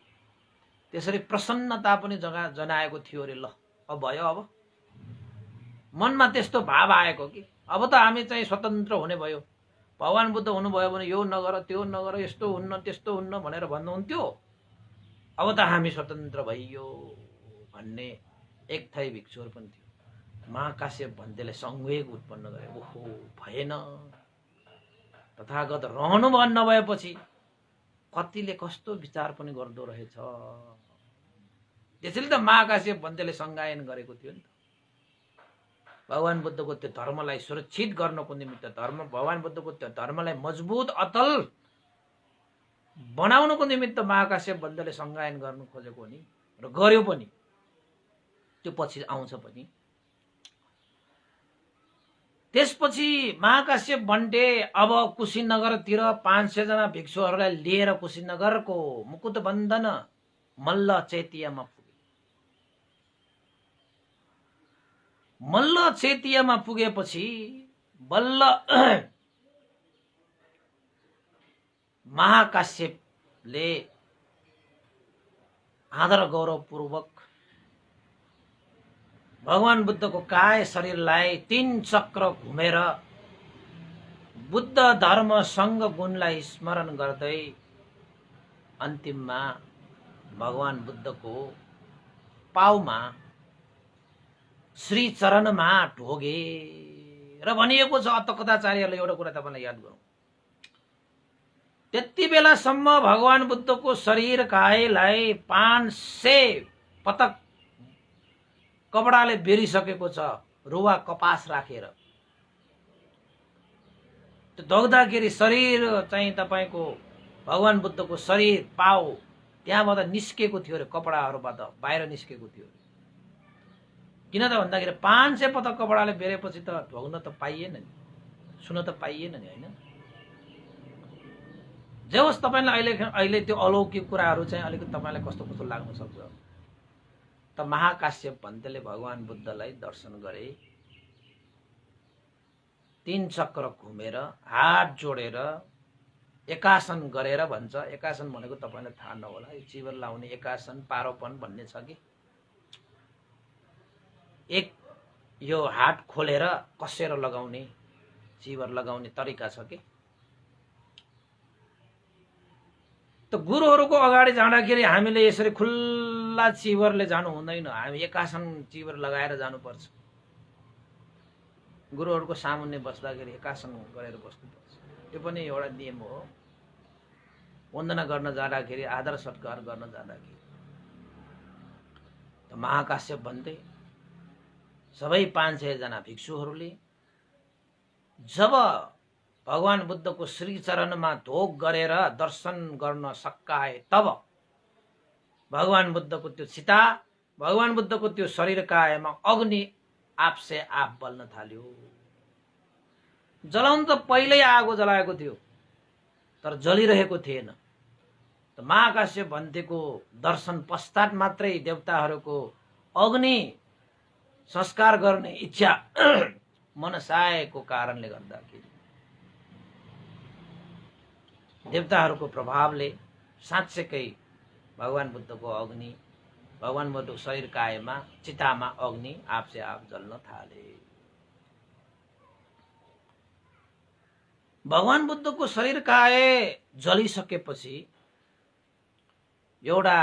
त्यसरी प्रसन्नता पनि जनाएको थियो रे। ल अब भयो, अब मनमा त्यस्तो भाव आएको कि अब त हामी चाहिँ स्वतन्त्र हुने भयो, भगवान बुद्ध हुनुभयो भने यो नगर त्यो नगर यस्तो हुन्न त्यस्तो हुन्न भनेर भन्नुहुन्थ्यो, अब त हामी स्वतन्त्र भइयो भन्ने एक थै भिक्षुहरू पनि थियो। महाकाश्यप भन्तेले संवेग उत्पन्न गरे, ओहो भएन, तथागत रहनु भन्न नभएपछि कतिले कस्तो विचार पनि गर्दो रहेछ। त्यसैले त महाकाश्यप भन्तेले संज्ञायन गरेको थियो नि त, भगवान बुद्धको त्यो धर्मलाई सुरक्षित गर्नको निमित्त, भगवान बुद्धको त्यो धर्मलाई मजबुत अतल बनाउनको निमित्त महाकाश्यप भन्तेले संज्ञायन गर्नु खोजेको नि, र गर्यो पनि, त्यो पछि आउँछ पनि। त्यसपछि महाकाश्यप भन्टे अब कुशीनगरतिर 500 जना भिक्षुहरूलाई लिएर कुशीनगरको मुकुटबन्धन मल्ल चेतियामा पुगे। मल्ल चेतियामा पुगेपछि बल्ल महाकाश्यपले आदर गौरवपूर्वक भगवान बुद्धको काय शरीरलाई 3 चक्र घुमेर बुद्ध धर्म संग गुणलाई स्मरण गर्दै अन्तिममा भगवान बुद्धको पाउमा श्री चरणमा ढोगे र भनिएको छ। अतकथाचार्यले एउटा कुरा तपाईलाई याद गरौँ, त्यति बेलासम्म भगवान बुद्धको शरीर कायलाई 500 पटक कपडाले बेरिसकेको छ, रुवा कपास राखेर। त्यो धोग्दाखेरि शरीर चाहिँ तपाईको भगवान बुद्धको शरीर पाउ त्यहाँबाट निस्केको थियो रे, कपडाहरूबाट बाहिर निस्केको थियो। किन त भन्दाखेरि 500 पटक कपडाले बेरेपछि त ढोग्न त पाइएन नि, सुन त पाइएन नि, होइन? जे होस्, तपाईलाई अहिले त्यो अलौकिक कुराहरू चाहिँ अलिकति तपाईलाई कस्तो कस्तो लाग्न सक्छ। त महाकाश्यप भन्तेले भगवान बुद्धलाई दर्शन गरे, 3 चक्र घुमेर हात जोडेर एकासन गरेर भन्छ। एकासन भनेको तपाईलाई थाहा नहोला, यो चिवर लाउने एकासन पारोपन भन्ने छ कि, एक यो हात खोलेर कसेर लगाउने चिवर लगाउने तरिका छ कि। त गुरुहरूको अगाडि जाँदाखेरि हामीले यसरी खुल्ला चिवरले जानु हुँदैन, हामी एकासन चिवर लगाएर जानुपर्छ। गुरुहरूको सामुन्ने बस्दाखेरि एकासन गरेर बस्नुपर्छ, त्यो पनि एउटा नियम हो। वन्दना गर्न जाँदाखेरि, आदर सत्कार गर्न जाँदाखेरि त महाकाश्यप भन्दै सबै 500 जना भिक्षुहरूले जब भगवान बुद्धको श्री चरणमा धोक गरेर दर्शन गर्न सकाए, तब भगवान बुद्धको त्यो चिता, भगवान बुद्धको त्यो शरीर कायमा अग्नि आपसे आप बल्न थाल्यो। जलाउनु त पहिल्यै आगो जलाएको थियो, तर जलिरहेको थिएन। त महाकाश्यप भन्तेको दर्शन पश्चात मात्रै देवताहरूको अग्नि संस्कार गर्ने इच्छा मनसाएको कारणले गर्दाखेरि देवताहरूको प्रभावले साँच्चैकै भगवान बुद्धको अग्नि, भगवान बुद्धको शरीर कायमा चितामा अग्नि आपसे आप जल्न थाले। भगवान बुद्धको शरीर काय जलिसकेपछि एउटा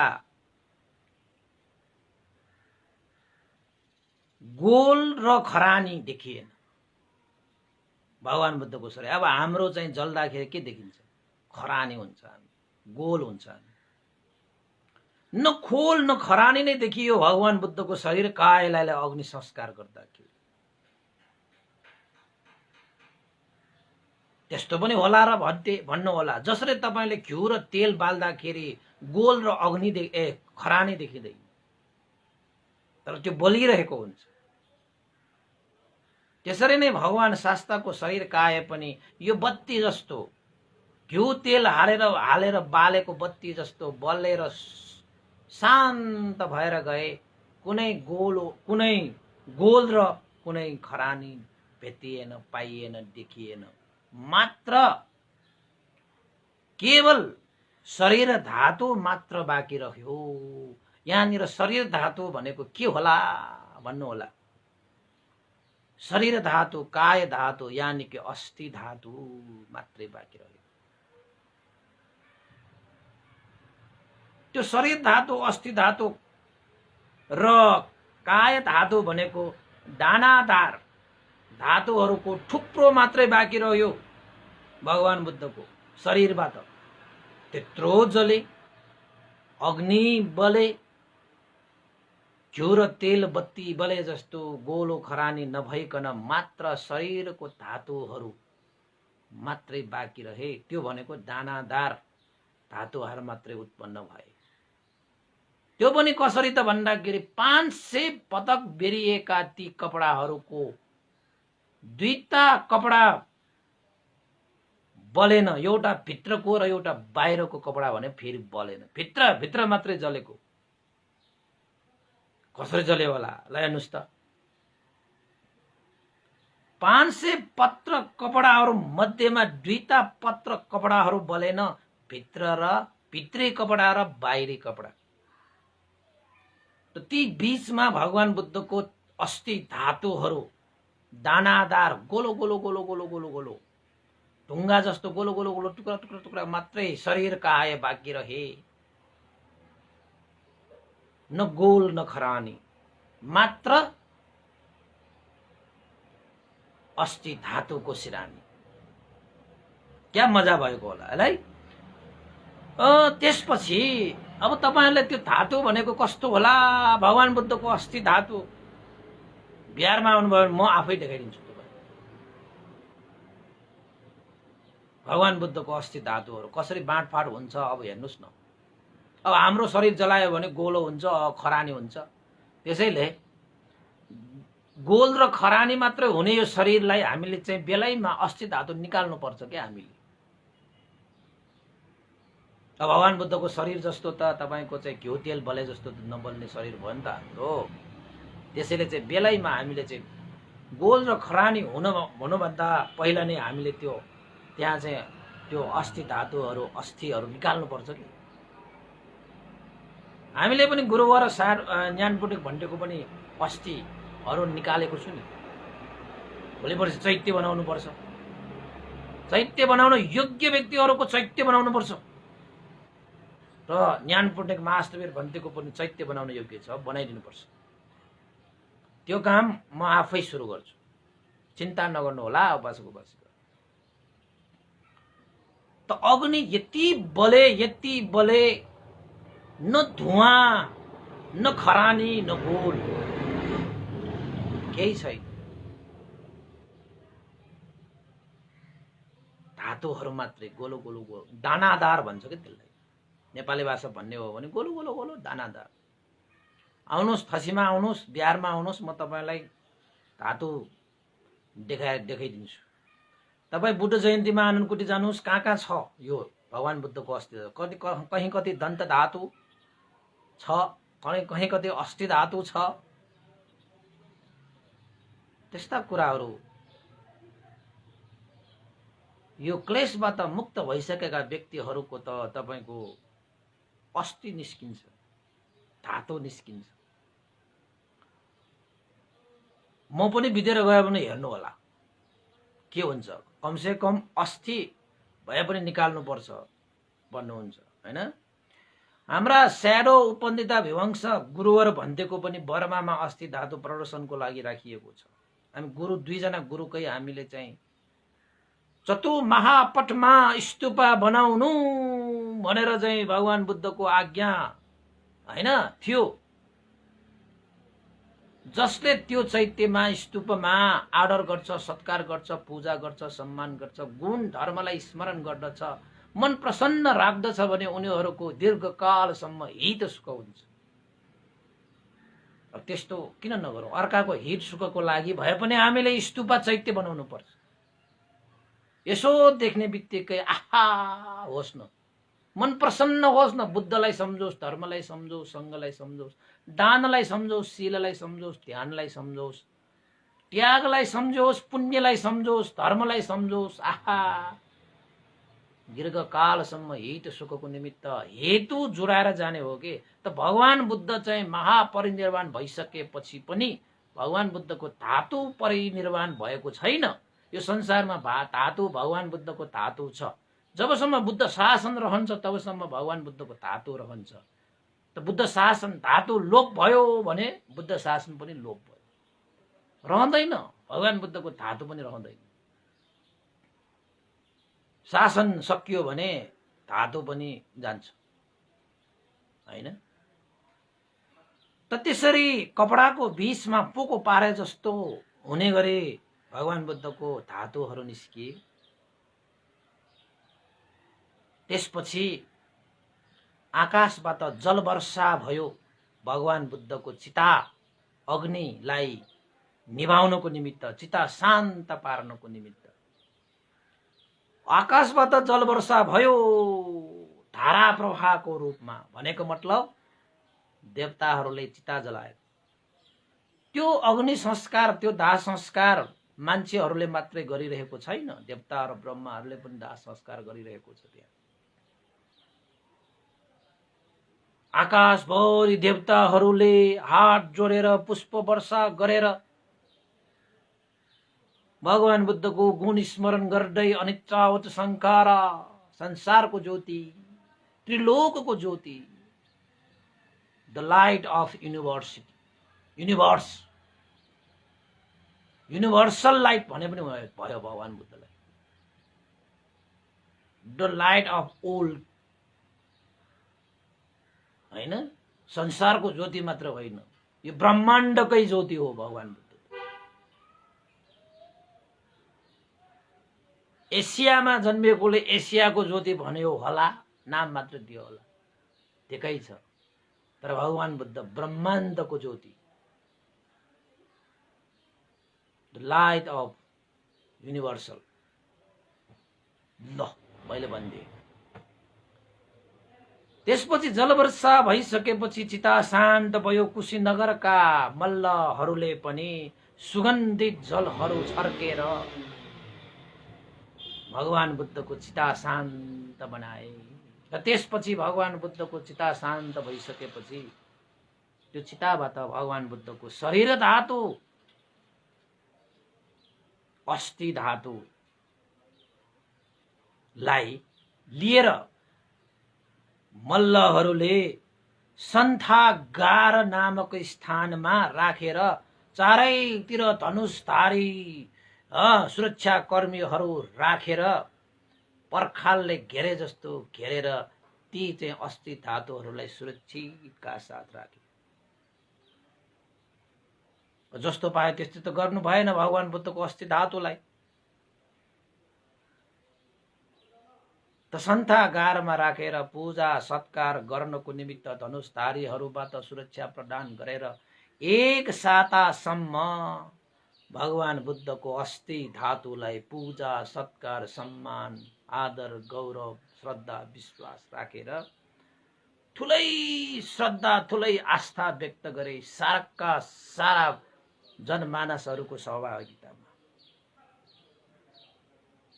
गोल र खरानी देखिएन भगवान बुद्धको शरीर। अब हाम्रो चाहिँ जल्दाखेरि के देखिन्छ? खरानी हुन्छ, गोल हुन्छ। न खोल न खरानी नै देखियो भगवान बुद्धको शरीर कायलाई अग्नि संस्कार गर्दाखेरि। त्यस्तो पनि होला र भन्नु होला। जसरी तपाईले घिउ र तेल बाल्दाखेरि गोल र अग्नि खरानी देखिँदैन, तर त्यो बलिरहेको हुन्छ। त्यसरी नै भगवान शास्त्रको शरीर काया पनि यो बत्ती जस्तो, घिउ तेल हालेर बालेको बत्ती जस्तो बलेर शान्त भएर गए। कुनै गोल र कुनै खरानी भेटिएन, पाइएन, देखिएन। मात्र केवल शरीर धातु मात्र बाँकी रह्यो। यहाँनिर शरीर धातु भनेको के होला भन्नु होला। शरीर धातु, काय धातु यानी कि अस्थि धातु मात्रै बाँकी रह्यो। त्यो शरीर धातु, अस्थि धातु र काय धातु भनेको दानादार धातुहरूको थुप्रो मात्रै बाँकी रह्यो भगवान बुद्धको शरीरबाट। त्यत्रो जले, अग्नि बले, घिउ र तेल बत्ती बले जस्तो गोलो खरानी नभइकन मात्र शरीरको धातुहरू मात्रै बाँकी रहे। त्यो भनेको दानादार धातुहरू मात्रै उत्पन्न भए। त्यो पनि कसरी त भन्दाखेरि 500 पटक बेरिएका ती कपडाहरूको दुईटा कपडा बलेन। एउटा भित्रको र एउटा बाहिरको कपडा भने फेरि बलेन, भित्र मात्रै जलेको। कसरी जल्यो होला ल हेर्नुस् त। 500 पत्र कपडाहरू मध्येमा दुईटा पत्र कपडाहरू बलेन, भित्री कपडा र बाहिरी कपडा। त ती बीचमा भगवान बुद्धको अस्थि धातुहरू दानादार गोलो गोलो गोलो गोलो गोलो गोलो ढुङ्गा जस्तो गोलो गोलो गोलो टुक्रा टुक्रा टुक्रा मात्रै शरीरका आए बाँकी रहे। न गोल न खरानी, मात्र अस्थि धातुको सिरानी। क्या मजा भएको होला है। त्यसपछि अब तपाईहरुले त्यो धातु भनेको कस्तो होला, भगवान बुद्धको अस्थि धातु बिहारमा आउनुभयो भने म आफै देखाइदिन्छु तपाईलाई। भगवान बुद्धको अस्थि धातुहरू कसरी बाँडफाँड हुन्छ अब हेर्नुस् न। अब हाम्रो शरीर जलायो भने गोलो हुन्छ, खरानी हुन्छ। त्यसैले गोल र खरानी मात्रै हुने यो शरीरलाई हामीले चाहिँ बेलैमा अस्थि धातु निकाल्नु पर्छ के हामीले। अब भगवान बुद्धको शरीर जस्तो त तपाईको चाहिँ घिउ तेल बले जस्तो नबल्ने शरीर भयो नि त हाम्रो। त्यसैले चाहिँ बेलैमा हामीले चाहिँ गोल र खरानी हुनुभन्दा पहिला नै हामीले त्यहाँ चाहिँ त्यो अस्थि धातुहरू, अस्थिहरू निकाल्नु पर्छ कि। हामीले पनि गुरुवर ज्ञानपुटिक भन्टेको पनि अस्थिहरू निकालेको छु नि। भोलि पर्सि चैत्य बनाउनु पर्छ। चैत्य बनाउन योग्य व्यक्तिहरूको चैत्य बनाउनु पर्छ। र ज्ञानपुटिक महास्तवीर भन्तेको पनि चैत्य बनाउन योग्य छ, बनाइदिनु पर्छ। त्यो काम म आफै सुरु गर्छु, चिन्ता नगर्नु होला उपासक उपासिका। त अग्नि यति बले न धुवाँ न खरानी न गोल केही छैन। धातुहरू मात्रै गोलो गोलो गोलो दानादार भन्छ कि त्यसलाई। नेपाली भाषा भन्ने हो भने गोलो गोलो गोलो दानादार। आउनुहोस् फसीमा आउनुहोस्, बिहारमा आउनुहोस्, म तपाईलाई धातु देखाइदिन्छु। तपाई बुद्ध जयन्तीमा आनन्दकुटी जानुहोस्, कहाँ छ यो भगवान बुद्धको अस्थि। कहीं कति दन्त धातु छ, कहीं कति अस्थि धातु छ। त्यस्ता कुराहरू यो क्लेशबाट मुक्त भइसकेका व्यक्तिहरूको त तपाईको अस्थि निस्किन्छ, धातु निस्किन्छ। म पनि बितेर गयो भने हेर्नु होला के हुन्छ। कमसे कम अस्थि भए पनि निकाल्नु पर्छ भन्नुहुन्छ हैन। हाम्रा स्याडो उपनिता विवंश गुरुवर भन्तेको पनि बर्मामा अस्थि धातु प्रदर्शनको लागि राखिएको छ। हामी गुरु दुईजना गुरुकै हामीले चाहिँ चतु महापटमा स्तूपा बनाउनु भनेर चाहिँ भगवान बुद्धको आज्ञा हैन थियो, जसले त्यो चैत्यमा स्तूपमा आदर गर्छ, सत्कार गर्छ, पूजा गर्छ, सम्मान गर्छ, गुण धर्मलाई स्मरण गर्दछ, मन प्रसन्न राख्दछ भने उनीहरूको दीर्घकालसम्म हित सुख हुन्छ। त्यस्तो किन नगरौँ? अर्काको हित सुखको लागि भए पनि हामीले स्तूपा चैत्य बनाउनु पर्छ। यसो देख्ने बित्तिकै आहा होस् न, मन प्रसन्न होस् न, बुद्धलाई सम्झोस्, धर्मलाई सम्झोस्, सङ्घलाई सम्झोस्, दानलाई सम्झोस्, शीललाई सम्झोस्, ध्यानलाई सम्झोस्, त्यागलाई सम्झोस्, पुण्यलाई सम्झोस्, धर्मलाई सम्झोस्। आहा, दीर्घकालसम्म हित सुखको निमित्त हेतु जुराएर जाने हो कि। त भगवान बुद्ध चाहिँ महापरिनिर्वाण भइसकेपछि पनि भगवान बुद्धको धातु परिनिर्वाण भएको छैन। यो संसारमा धातु भगवान बुद्धको धातु छ। जबसम्म बुद्ध शासन रहन्छ तबसम्म भगवान बुद्धको धातु रहन्छ। त बुद्ध शासन धातु लोप भयो भने बुद्ध शासन पनि लोप भयो, रहँदैन। भगवान बुद्धको धातु पनि रहँदैन। शासन सकियो भने धातु पनि जान्छ, हैन? त त्यसरी कपडाको बीचमा पोको पारे जस्तो हुने गरी भगवान बुद्धको धातुहरू निस्किए। त्यसपछि आकाशबाट जलवर्षा भयो भगवान बुद्धको चिता अग्निलाई निभाउनको निमित्त, चिता शान्त पार्नको निमित्त आकाशबाट जलवर्षा भयो धारा प्रवाहको रूपमा। भनेको मतलब देवताहरूले चिता जलाए। त्यो अग्नि संस्कार, त्यो दाह संस्कार मान्छेहरूले मात्रै गरिरहेको छैन, देवता र ब्रह्माहरूले पनि दाह संस्कार गरिरहेको छ। त्यहाँ आकाशभरि देवताहरूले हात जोडेर पुष्प वर्षा गरेर भगवान बुद्धको गुण स्मरण गर्दै अनिच्चावत संकारा, संसारको ज्योति, त्रिलोकको ज्योति, the light of university, universe, universal light भने पनि भयो भगवान बुद्धलाई। द लाइट अफ ओल्ड, हैन? संसारको ज्योति मात्र होइन, यो ब्रह्माण्डकै ज्योति हो भगवान बुद्ध। एसियामा जन्मिएकोले एसियाको ज्योति भन्यो होला, नाम मात्र दियो होला, ठिकै छ। तर भगवान बुद्ध ब्रह्माण्डको ज्योति, द लाइट अफ युनिभर्सल। ल मैले भनिदिएँ। त्यसपछि जलवर्षा भइसकेपछि चिता शान्त भयो। कुशीनगरका मल्लहरूले पनि सुगन्धित जलहरू छर्केर भगवान बुद्धको चिता शान्त बनाए। र त्यसपछि भगवान बुद्धको चिता शान्त भइसकेपछि त्यो चिताबाट भगवान बुद्धको शरीर धातु, अस्थि धातुलाई लिएर मल्लहरूले सन्थागार नामक स्थानमा राखेर चारैतिर धनुषधारी सुरक्षा कर्मीहरू राखेर पर्खालले घेरे जस्तो घेरेर ती चाहिँ अस्थि धातुहरूलाई सुरक्षितका साथ राखे। जस्तो पाए त्यस्तो त गर्नु भएन भगवान बुद्धको अस्थि धातुलाई। त सन्थागारमा राखेर पूजा सत्कार गर्नको निमित्त धनुषधारीहरूबाट सुरक्षा प्रदान गरेर एक सातासम्म भगवान बुद्धको अस्थि धातुलाई पूजा सत्कार सम्मान आदर गौरव श्रद्धा विश्वास राखेर ठुलै श्रद्धा ठुलै आस्था व्यक्त गरे साराका सारा जनमानसहरूको सहभागितामा।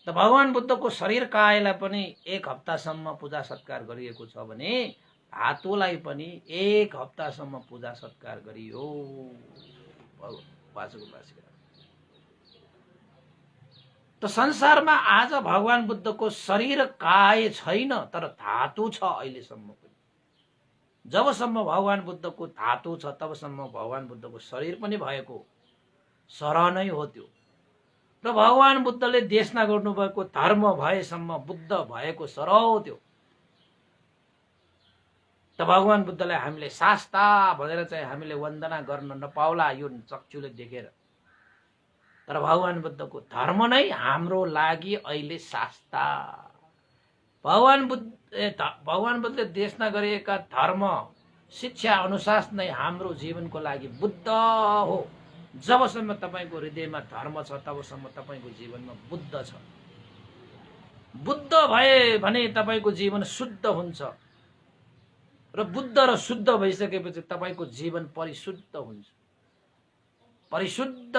त भगवान बुद्धको शरीर कायलाई पनि एक हप्तासम्म पूजा सत्कार गरिएको छ भने धातुलाई पनि एक हप्तासम्म पूजा सत्कार गरियो। त संसारमा आज भगवान बुद्धको शरीर काय छैन, तर धातु छ अहिलेसम्म पनि। जबसम्म भगवान बुद्धको धातु छ तबसम्म भगवान बुद्धको शरीर पनि भएको सरह नै हो त्यो। र भगवान बुद्धले देशना गर्नुभएको धर्म भएसम्म बुद्ध भएको सरह हो त्यो। त भगवान बुद्धलाई हामीले शास्ता भनेर चाहिँ हामीले वन्दना गर्न नपाउला यो चक्षुले देखेर। तर भगवान बुद्धको धर्म नै हाम्रो लागि अहिले शास्ता। भगवान बुद्धले देशना गरिएका धर्म शिक्षा अनुशासन नै हाम्रो जीवनको लागि बुद्ध हो। जबसम्म तपाईको हृदयमा धर्म छ तबसम्म तपाईको जीवनमा बुद्ध छ। बुद्ध भए भने तपाईको जीवन शुद्ध हुन्छ र बुद्ध र शुद्ध भइसकेपछि तपाईको जीवन परिशुद्ध हुन्छ। परिशुद्ध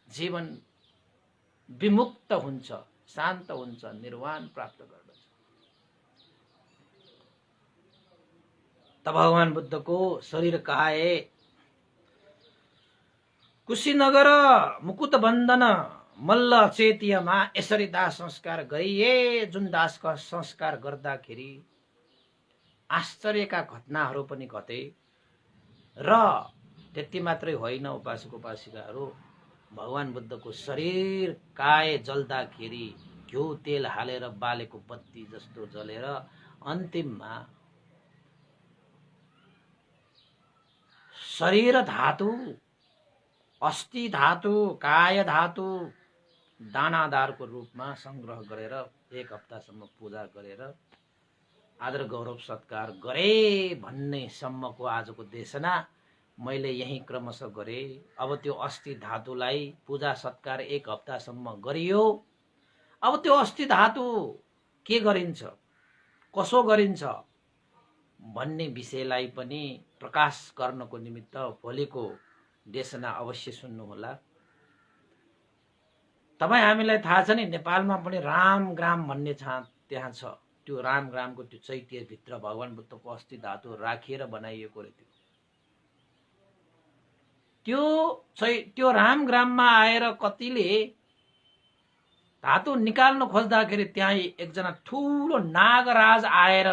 जीवन विमुक्त हुन्छ, शान्त हुन्छ, निर्वाण प्राप्त गर्दछ। त भगवान बुद्धको शरीर कहाए कुशीनगर मुकुट बन्धन मल्ल चेतियमा यसरी दाह संस्कार गरिए। जुन दासका संस्कार गर्दाखेरि आश्चर्यका घटनाहरू पनि घटे र त्यति मात्रै होइन, उपासक उपासिकाहरू, भगवान बुद्धको शरीर काय जल्दाखेरि घिउ तेल हालेर बालेको बत्ती जस्तो जलेर अन्तिममा शरीर धातु, अस्थि धातु, काय धातु दानादारको रूपमा संग्रह गरेर 1 हप्तासम्म पूजा गरेर आदर गौरव सत्कार गरे भन्ने सम्मको आजको देशना मैले यही क्रमशः गरे। अब त्यो अस्थि धातुलाई पूजा सत्कार 1 हप्तासम्म गरियो। अब त्यो अस्थि धातु के गरिन्छ, कसो गरिन्छ भन्ने विषयलाई पनि प्रकाश गर्नको निमित्त भोलिको देशना अवश्य सुन्नुहोला। तपाईँ हामीलाई थाहा छ नि, नेपालमा पनि रामग्राम भन्ने त्यहाँ छ। त्यो रामग्रामको त्यो चैत्यभित्र भगवान बुद्धको अस्थि धातु राखिएर बनाइएको रे। त्यो रामग्राममा आएर कतिले धातु निकाल्न खोज्दाखेरि त्यहाँ एकजना ठुलो नागराज आएर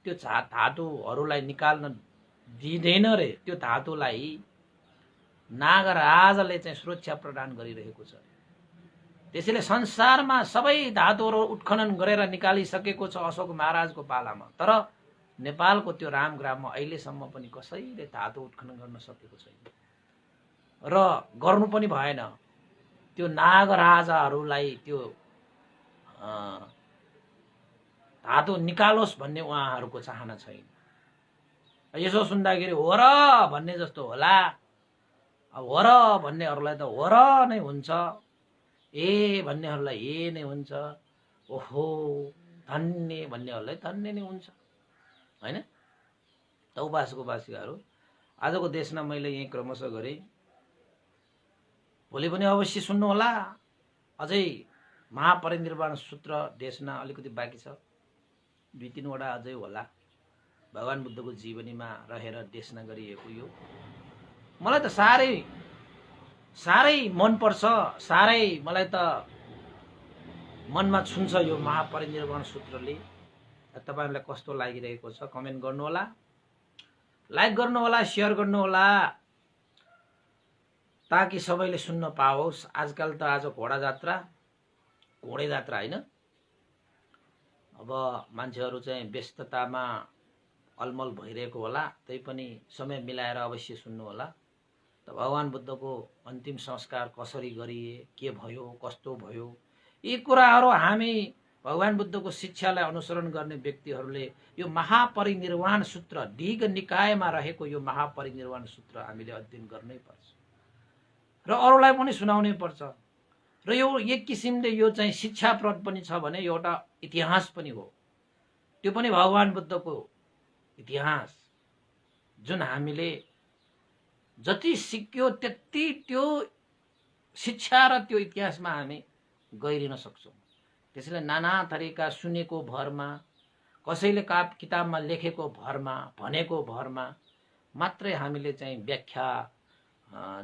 त्यो धातुहरूलाई निकाल्न दिँदैन रे। त्यो धातुलाई नागराजले चाहिँ सुरक्षा प्रदान गरिरहेको छ। त्यसैले संसारमा सबै धातुहरू उत्खनन गरेर निकालिसकेको छ अशोक महाराजको पालामा। तर नेपालको त्यो रामग्राममा अहिलेसम्म पनि कसैले धातु उत्खनन गर्न सकेको छैन र गर्नु पनि भएन। त्यो नागराजाहरूलाई त्यो धातु निकालोस् भन्ने उहाँहरूको चाहना छैन। यसो सुन्दाखेरि हो र भन्ने जस्तो होला। अब हो र भन्नेहरूलाई त हो र नै हुन्छ, ए भन्नेहरूलाई ए नै हुन्छ, ओहो धन्य भन्नेहरूलाई धन्य नै हुन्छ, हैन? त उपासक उपासिकाहरू, आजको देशमा मैले यही क्रमशः गरेँ। भोलि पनि अवश्य सुन्नुहोला। अझै महापरिनिर्वाण सूत्र देशना अलिकति बाँकी छ, 2-3 वटा अझै होला। भगवान बुद्धको जीवनीमा रहेर देशना गरिएको यो मलाई त साह्रै मनपर्छ। साह्रै मलाई त मनमा छुन्छ यो महापरिनिर्वाण सूत्रले। तपाईहरुलाई कस्तो लागिरहेको छ कमेन्ट गर्नुहोला, लाइक गर्नुहोला, शेयर गर्नुहोला, ताकि सबैले सुन्न पाओस्। आजकल त आज घोडा जात्रा हैन। अब मान्छेहरू चाहिँ व्यस्ततामा अलमल भइरहेको होला, तै पनि समय मिलाएर अवश्य सुन्नुहोला। त भगवान बुद्धको अन्तिम संस्कार कसरी गरिए, के भयो, कस्तो भयो, यी कुराहरू हामी भगवान बुद्धको शिक्षालाई अनुसरण गर्ने व्यक्तिहरूले यो महापरिनिर्वाण सूत्र, दीघ निकायमा रहेको यो महापरिनिर्वाण सूत्र हामीले अध्ययन गर्नै पर्छ र अरूलाई पनि सुनाउनै पर्छ। र यो एक किसिमले यो चाहिँ शिक्षाप्रद पनि छ भने एउटा इतिहास पनि हो। त्यो पनि भगवान बुद्धको इतिहास जुन हामीले जति सिक्यो त्यति त्यो शिक्षा र त्यो इतिहासमा हामी गहिरिन सक्छौँ। त्यसैले नाना थरीका सुनेको भरमा, कसैले किताबमा लेखेको भरमा, भनेको भरमा मात्रै हामीले चाहिँ व्याख्या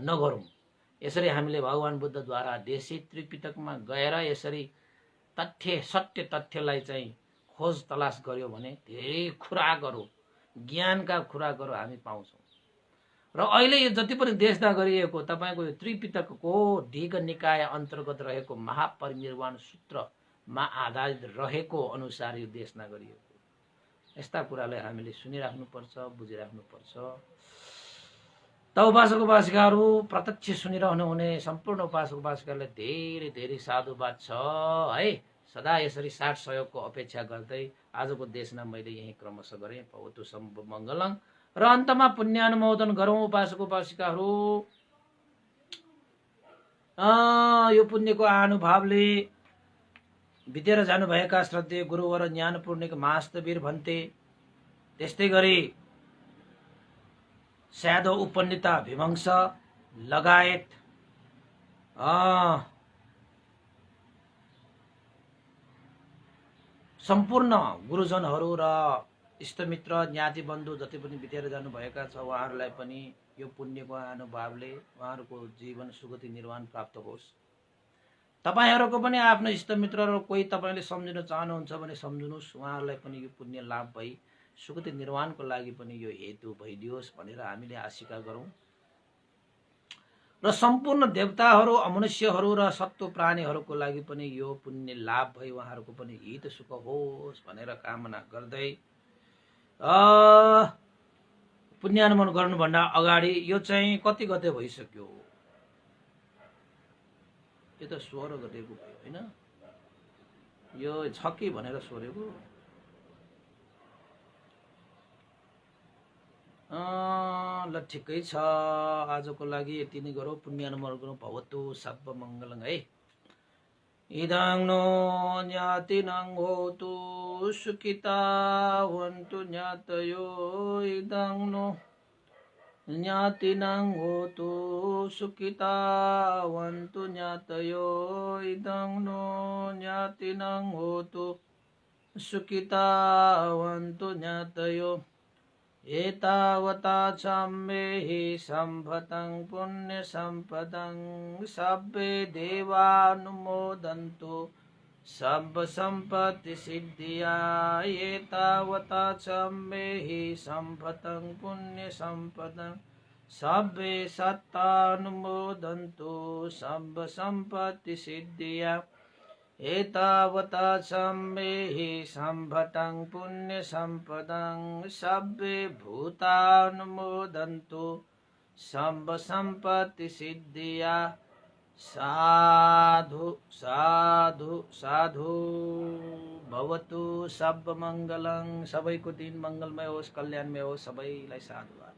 नगरौँ। यसरी हामीले भगवान बुद्धद्वारा देशी त्रिपिटकमा गएर यसरी सत्य तथ्यलाई चाहिँ खोज तलास गर्यो भने धेरै खुराकहरू, ज्ञानका खुराकहरू हामी पाउँछौँ। र अहिले यो जति पनि देशना गरिएको तपाईको यो त्रिपिटकको दीघ निकाय अन्तर्गत रहेको महापरिनिर्वाण सूत्रमा आधारित रहेको अनुसार यो देशना गरिएको। यस्ता कुरालाई हामीले सुनिराख्नुपर्छ, बुझिराख्नुपर्छ। त उपासक उपासिकाहरू प्रत्यक्ष सुनिरहनु हुने सम्पूर्ण उपासक उपासिकालाई धेरै धेरै साधुवाद छ है। सदा यसरी साथ सहयोगको अपेक्षा गर्दै आजको देशमा मैले यही क्रमशः गरेँ। भवतु सम्भव मङ्गलङ। र अन्तमा पुण्यानुमोदन गरौँ उपासक उपासिकाहरू। यो पुण्यको आनुभावले बितेर जानुभएका श्रद्धेय गुरुवर ज्ञानपूर्णिक महास्तवीर भन्ते, त्यस्तै गरी स्यादो उपन्यता भीमंश लगायत सम्पूर्ण गुरुजनहरू र इष्टमित्र ज्ञाति बन्धु जति पनि बितेर जानुभएका छ उहाँहरूलाई पनि यो पुण्यको अनुभवले उहाँहरूको जीवन सुगति निर्वाण प्राप्त होस्। तपाईहरूको पनि आफ्नो इष्टमित्र र कोही तपाईँले सम्झिन चाहनुहुन्छ भने सम्झिनुहोस्, उहाँहरूलाई पनि यो पुण्य लाभ भई सुगति निर्वाणको लागि पनि यो हेतु भइदियोस् भनेर हामीले आशिका गरौँ। र सम्पूर्ण देवताहरू, अमनुष्यहरू र सत्व प्राणीहरूको लागि पनि यो पुण्य लाभ भई उहाँहरूको पनि हित सुख होस् भनेर कामना गर्दै पुण्यानुमोदन गर्नुभन्दा अगाडि यो चाहिँ कति गते भइसक्यो? यो त 16 गतेको भयो होइन? यो छ कि भनेर सोधेको। ल ठिकै छ, आजको लागि यति नै गरौँ। पुण्यानुमोदन गरौँ। भवतु सर्व मङ्गलङ है। इदं नो ज्ञातिनं होतु सुखिता वन्तु ज्ञातयो। इदं नो ज्ञातिनं होतु सुखिता वन्तु ज्ञातयो। इदं नो ज्ञातिनं होतु सुखिता वन्तु ज्ञातयो। एतावता सम्मेहि सम्भतं पुण्यसम्पदं सब्बे देवानुमोदन्तु सर्वसम्पत्तिसिद्धिया। एतावता सम्मेहि सम्भतं पुण्यसम्पदं सब्बे सत्तानुमोदन्तु सर्वसम्पत्तिसिद्धिया। एतावता सम्मेहि सम्भतं पुण्यसम्पदं सब्बे भूतानुमोदन्तु सर्वसम्पत्तिसिद्धिया। साधु साधु साधु। भवतु सर्वमङ्गलं। सबैको दिन मङ्गलमय होस्, कल्याणमय होस्। सबैलाई साधुवाद।